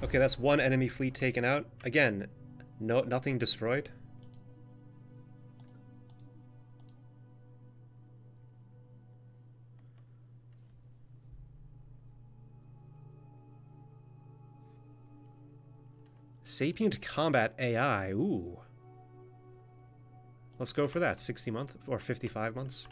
Okay, that's one enemy fleet taken out. Again, nothing destroyed. Sapient combat AI. Ooh. Let's go for that. 60 months or 55 months.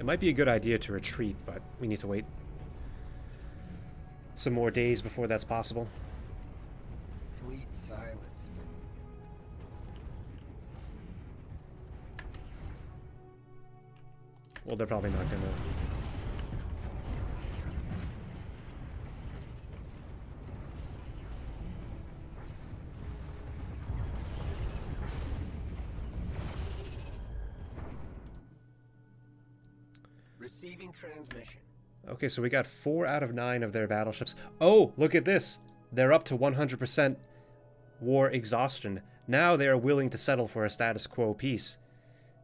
It might be a good idea to retreat, but we need to wait some more days before that's possible. Fleet silenced. Well, they're probably not gonna... Receiving transmission. Okay, so we got 4 out of 9 of their battleships. Oh, look at this! They're up to 100% war exhaustion. Now they are willing to settle for a status quo peace,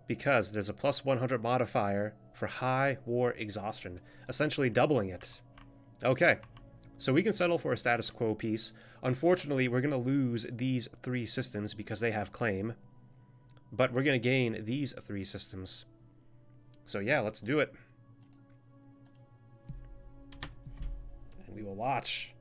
because there's a plus 100 modifier for high war exhaustion, essentially doubling it. Okay, so we can settle for a status quo peace. Unfortunately, we're going to lose these 3 systems because they have claim, but we're going to gain these 3 systems. So yeah, let's do it. And we will watch.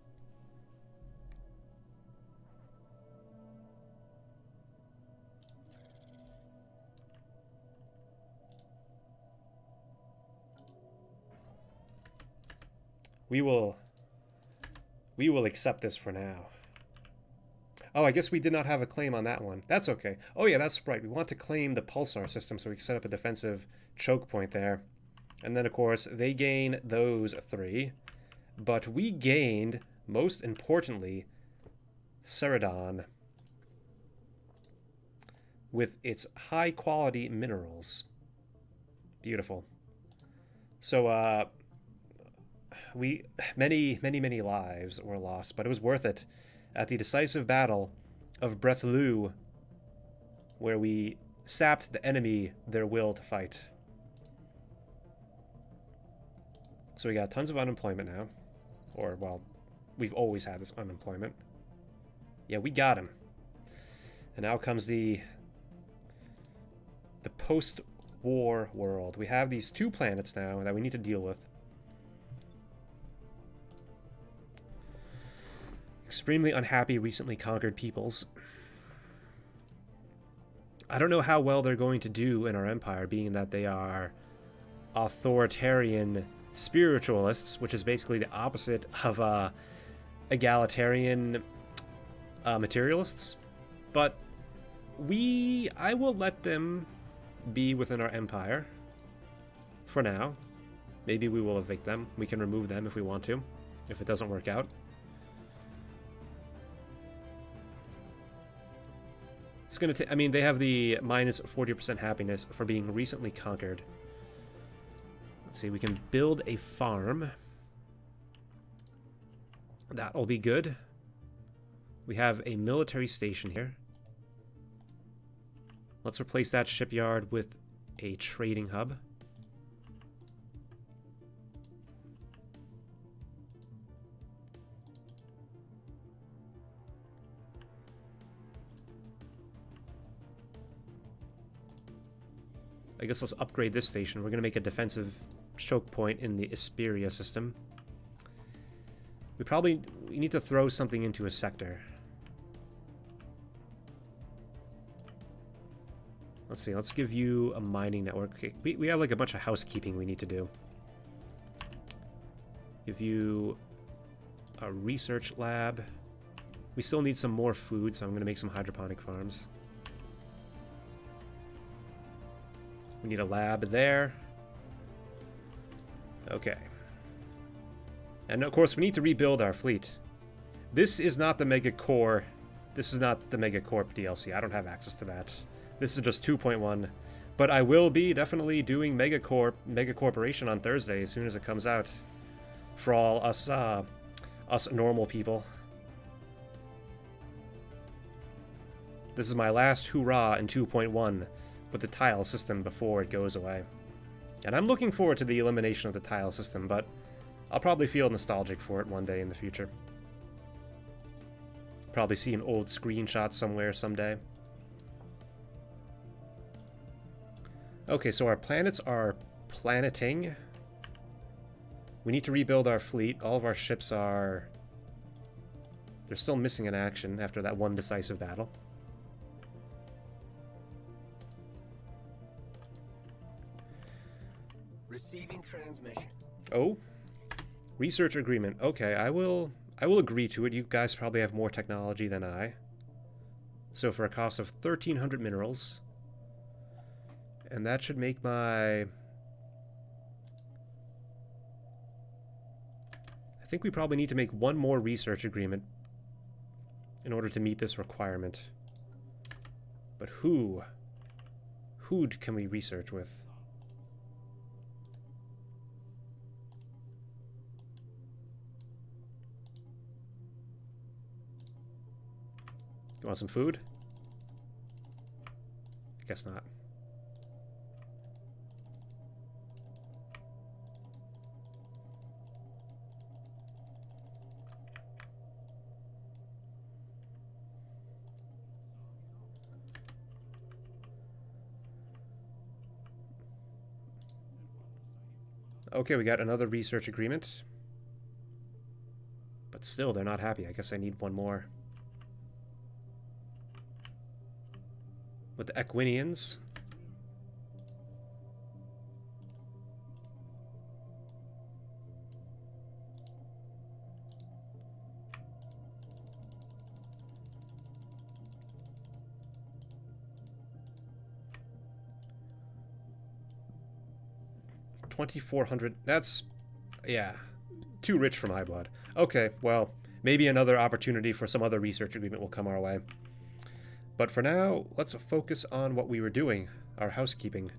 We will accept this for now. Oh, I guess we did not have a claim on that one. That's okay. Oh yeah, that's right. We want to claim the pulsar system so we can set up a defensive choke point there. And then, of course, they gain those 3. But we gained, most importantly, Ceridon with its high-quality minerals. Beautiful. So, many lives were lost, but it was worth it at the decisive battle of Breathlu, where we sapped the enemy their will to fight. So we got tons of unemployment now. Or, well, we've always had this unemployment. Yeah, we got him. And now comes the post-war world. We have these 2 planets now that we need to deal with. Extremely unhappy, recently conquered peoples. I don't know how well they're going to do in our empire, being that they are authoritarian spiritualists, which is basically the opposite of egalitarian materialists. But I will let them be within our empire for now. Maybe we will evict them. We can remove them if we want to, if it doesn't work out. It's gonna I mean, they have the minus 40% happiness for being recently conquered. Let's see, we can build a farm. That'll be good. We have a military station here. Let's replace that shipyard with a trading hub. I guess let's upgrade this station. We're going to make a defensive choke point in the Isperia system. We need to throw something into a sector. Let's see, let's give you a mining network. Okay, we have like a bunch of housekeeping we need to do. Give you a research lab. We still need some more food, so I'm going to make some hydroponic farms. We need a lab there. Okay. And of course, we need to rebuild our fleet. This is not the Mega Core. This is not the Mega Corp DLC. I don't have access to that. This is just 2.1. But I will be definitely doing Mega Corporation on Thursday as soon as it comes out. For all us normal people. This is my last hurrah in 2.1 with the tile system before it goes away. And I'm looking forward to the elimination of the tile system, but I'll probably feel nostalgic for it one day in the future. Probably see an old screenshot somewhere someday. Okay, so our planets are planeting. We need to rebuild our fleet. All of our ships are... They're still missing in action after that one decisive battle. Receiving transmission. Oh, research agreement. Okay, I will agree to it. You guys probably have more technology than I. So for a cost of 1,300 minerals, and that should make my... I think we probably need to make one more research agreement in order to meet this requirement. But who can we research with? You want some food? Guess not. Okay, we got another research agreement. But still, they're not happy. I guess I need one more. With the Equinians. $2,400. That's, yeah, too rich for my blood. Okay, well, maybe another opportunity for some other research agreement will come our way. But for now, let's focus on what we were doing, our housekeeping.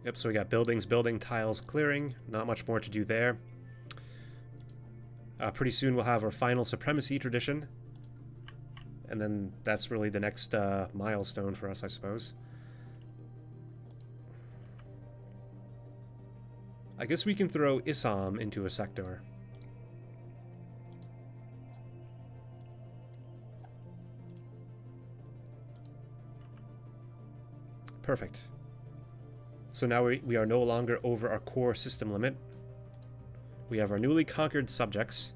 Yep, so we got buildings, building, tiles, clearing. Not much more to do there. Pretty soon we'll have our final supremacy tradition. And then that's really the next milestone for us, I suppose. I guess we can throw Isam into a sector. Perfect. So now we are no longer over our core system limit. We have our newly conquered subjects,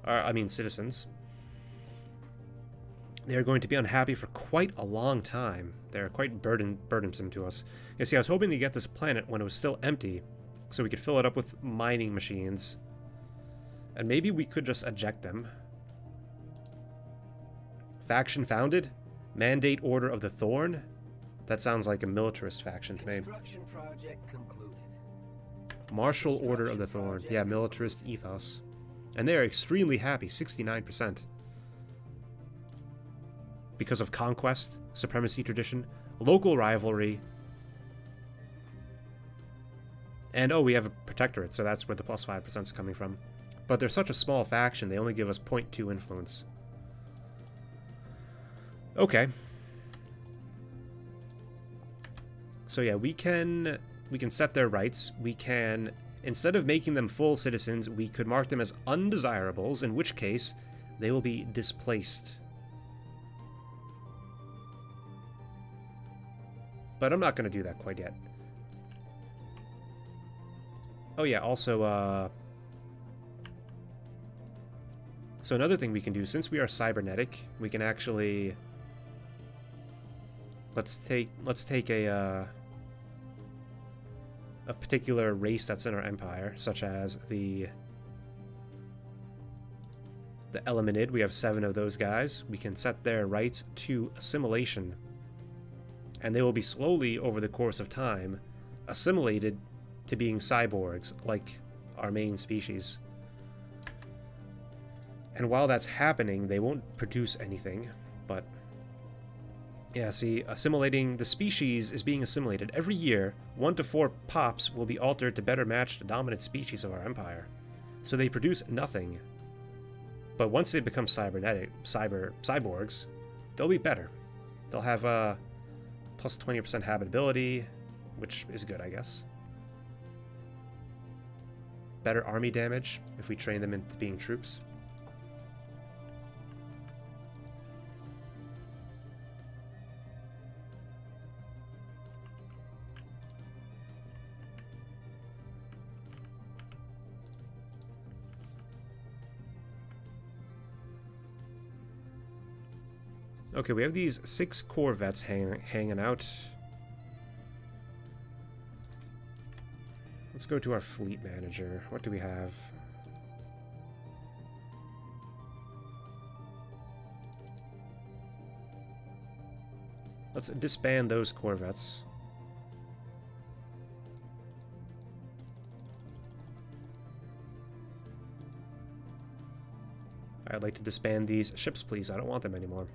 citizens. They are going to be unhappy for quite a long time. They're quite burdensome to us. You see, I was hoping to get this planet when it was still empty, so we could fill it up with mining machines. And maybe we could just eject them. Faction founded? Mandate Order of the Thorn? That sounds like a militarist faction to me. Construction project concluded. Martial Order of the Thorn. Yeah, militarist ethos. And they are extremely happy, 69%. Because of conquest, supremacy tradition, local rivalry, and oh, we have a protectorate, so that's where the plus 5% is coming from. But they're such a small faction, they only give us 0.2 influence. Okay. So yeah, we can set their rights. We can, instead of making them full citizens, we could mark them as undesirables, in which case they will be displaced. But I'm not going to do that quite yet. Oh yeah, also, so another thing we can do, since we are cybernetic, we can actually... Let's take a particular race that's in our empire, such as the Elemenid. We have 7 of those guys. We can set their rights to assimilation. And they will be slowly, over the course of time, assimilated to being cyborgs, like our main species. And while that's happening, they won't produce anything, but... Yeah, see, assimilating the species is being assimilated. Every year, 1 to 4 pops will be altered to better match the dominant species of our empire. So they produce nothing. But once they become cyborgs, they'll be better. They'll have plus 20% habitability, which is good, I guess. Better army damage if we train them into being troops. Okay, we have these 6 corvettes hanging out. Let's go to our fleet manager. What do we have? Let's disband those corvettes. I'd like to disband these ships, please. I don't want them anymore.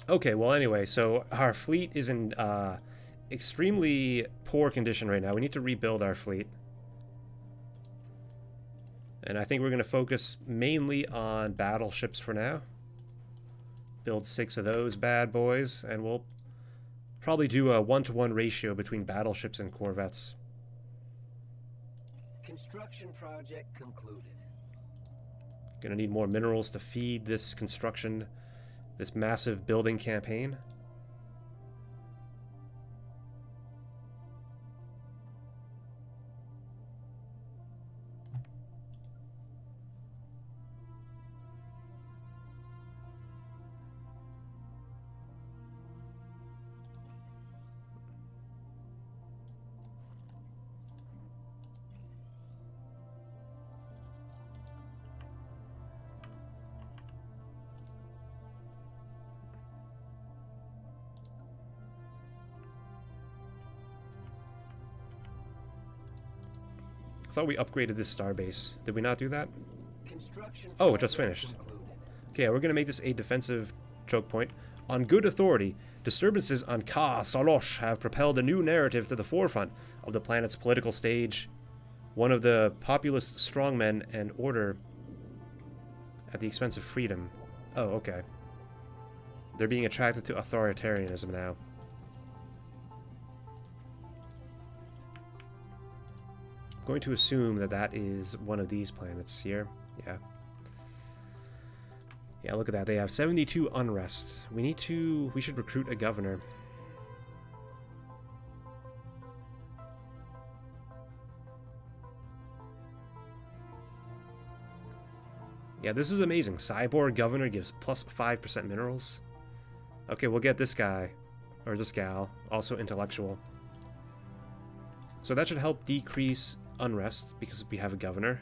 Okay, well anyway, so our fleet is in extremely poor condition right now. We need to rebuild our fleet. And I think we're going to focus mainly on battleships for now. Build 6 of those bad boys, and we'll probably do a 1-to-1 ratio between battleships and corvettes. Construction project concluded. Gonna need more minerals to feed this construction, this massive building campaign. I thought we upgraded this starbase. Did we not do that? Oh, it just finished. Okay, we're going to make this a defensive choke point. On good authority, disturbances on Ka Salosh have propelled a new narrative to the forefront of the planet's political stage. One of the populist strongmen and order at the expense of freedom. Oh, okay. They're being attracted to authoritarianism now. I'm going to assume that that is one of these planets here. Yeah. Yeah, look at that. They have 72 unrest. We should recruit a governor. Yeah, this is amazing. Cyborg governor gives plus 5% minerals. Okay, we'll get this guy, or this gal, also intellectual. So that should help decrease unrest because we have a governor.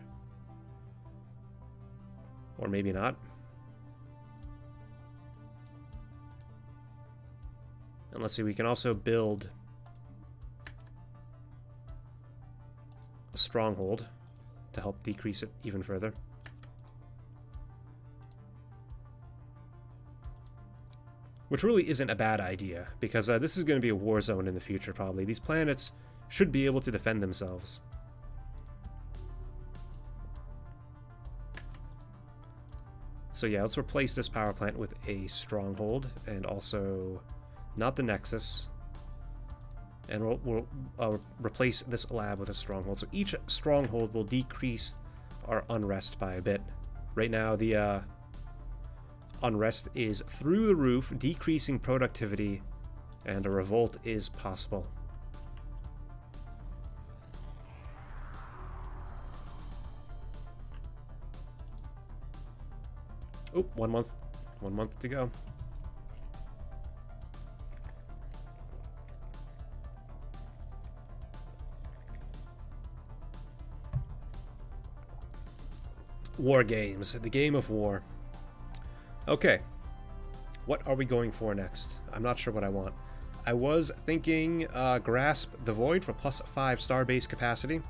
Or maybe not. And let's see, we can also build a stronghold to help decrease it even further. Which really isn't a bad idea, because this is going to be a war zone in the future, probably. These planets should be able to defend themselves. So yeah, let's replace this power plant with a stronghold, and also not the Nexus. And we'll replace this lab with a stronghold. So each stronghold will decrease our unrest by a bit. Right now, the unrest is through the roof, decreasing productivity, and a revolt is possible. Oh, 1 month. 1 month to go. War games, the game of war. Okay, what are we going for next? I'm not sure what I want. I was thinking Grasp the Void for plus 5 starbase capacity.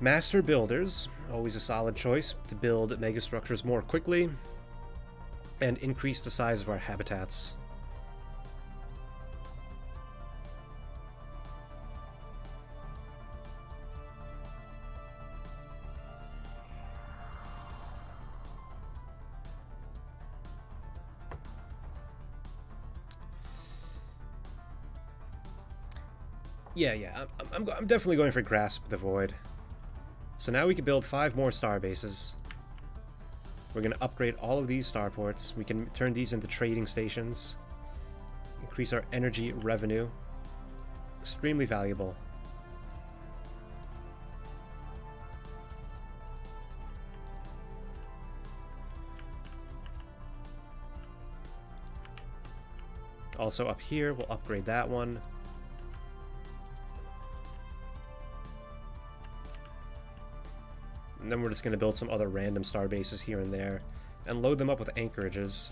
Master Builders, always a solid choice to build megastructures more quickly and increase the size of our habitats. Yeah, I'm definitely going for Grasp the Void. So now we can build 5 more star bases. We're going to upgrade all of these starports. We can turn these into trading stations. Increase our energy revenue. Extremely valuable. Also up here, we'll upgrade that one. And then we're just going to build some other random star bases here and there and load them up with anchorages.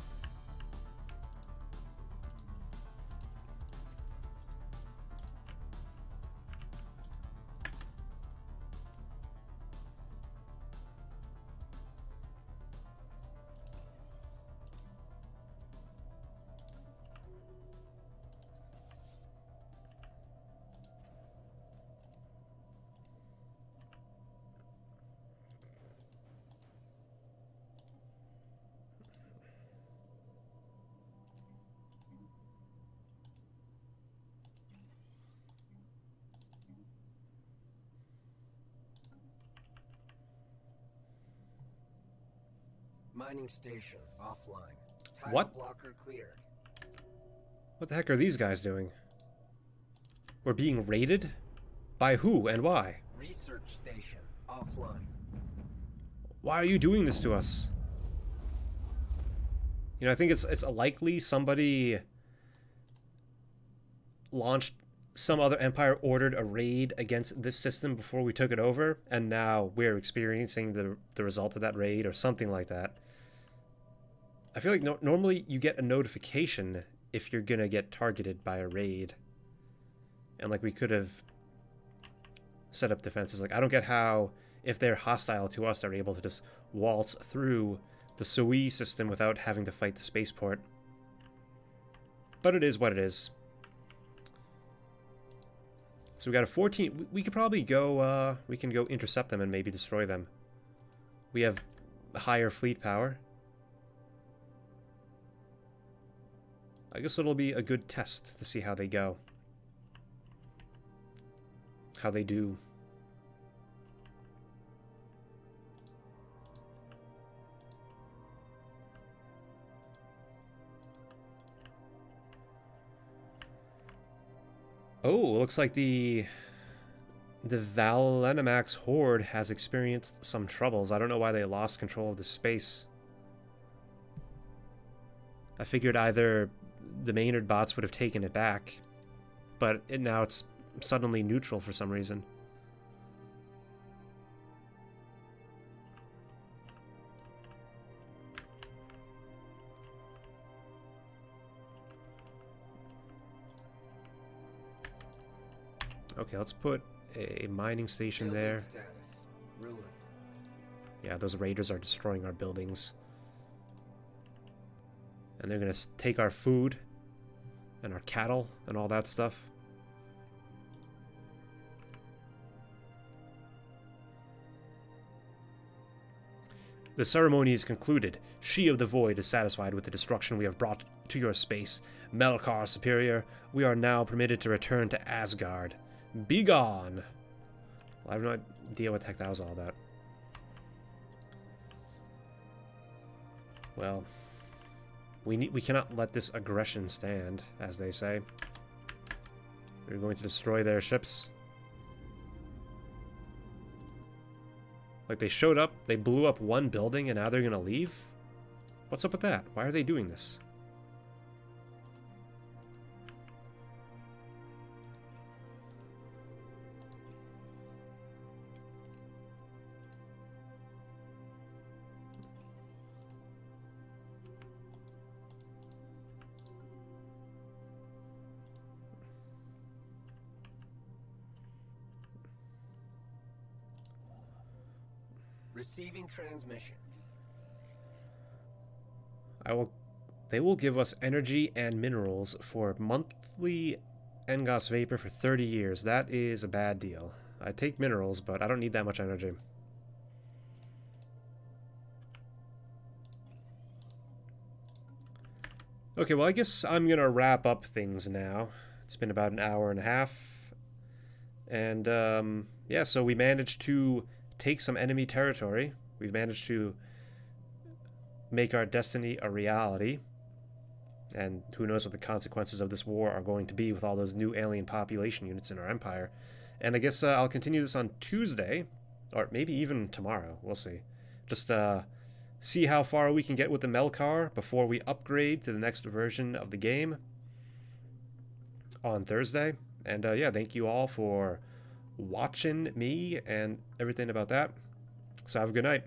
Mining station offline. Tile What? blocker cleared. What the heck are these guys doing? We're being raided? By who and why? Research station offline. Why are you doing this to us? You know, I think it's likely somebody launched, some other empire ordered a raid against this system before we took it over, and now we're experiencing the result of that raid or something like that. I feel like normally you get a notification if you're gonna get targeted by a raid. And like we could have set up defenses. Like I don't get how, if they're hostile to us, they're able to just waltz through the Sui system without having to fight the spaceport. But it is what it is. So we got a 14. We could probably go, we can go intercept them and maybe destroy them. We have higher fleet power. I guess it'll be a good test to see how they go. How they do. Oh, looks like the Valenimax Horde has experienced some troubles. I don't know why they lost control of the space. I figured either the Maynard bots would have taken it back, but now it's suddenly neutral for some reason. Okay, let's put a mining station there. Yeah, those raiders are destroying our buildings. And they're going to take our food and our cattle and all that stuff. The ceremony is concluded. She of the Void is satisfied with the destruction we have brought to your space. Melkar Superior, we are now permitted to return to Asgard. Be gone! Well, I have no idea what the heck that was all about. Well, we cannot let this aggression stand, as they say. We're going to destroy their ships. Like, they showed up, they blew up one building, and now they're gonna leave? What's up with that? Why are they doing this? Receiving transmission. They will give us energy and minerals for monthly Engos vapor for 30 years. That is a bad deal. I take minerals, but I don't need that much energy. Okay, well, I guess I'm gonna wrap up things now. It's been about an hour and a half. And, yeah, so we managed to take some enemy territory. We've managed to make our destiny a reality. And who knows what the consequences of this war are going to be with all those new alien population units in our empire. And I guess I'll continue this on Tuesday, or maybe even tomorrow. We'll see. Just see how far we can get with the Melkar before we upgrade to the next version of the game on Thursday. And yeah, thank you all for watching me and everything about that. So have a good night.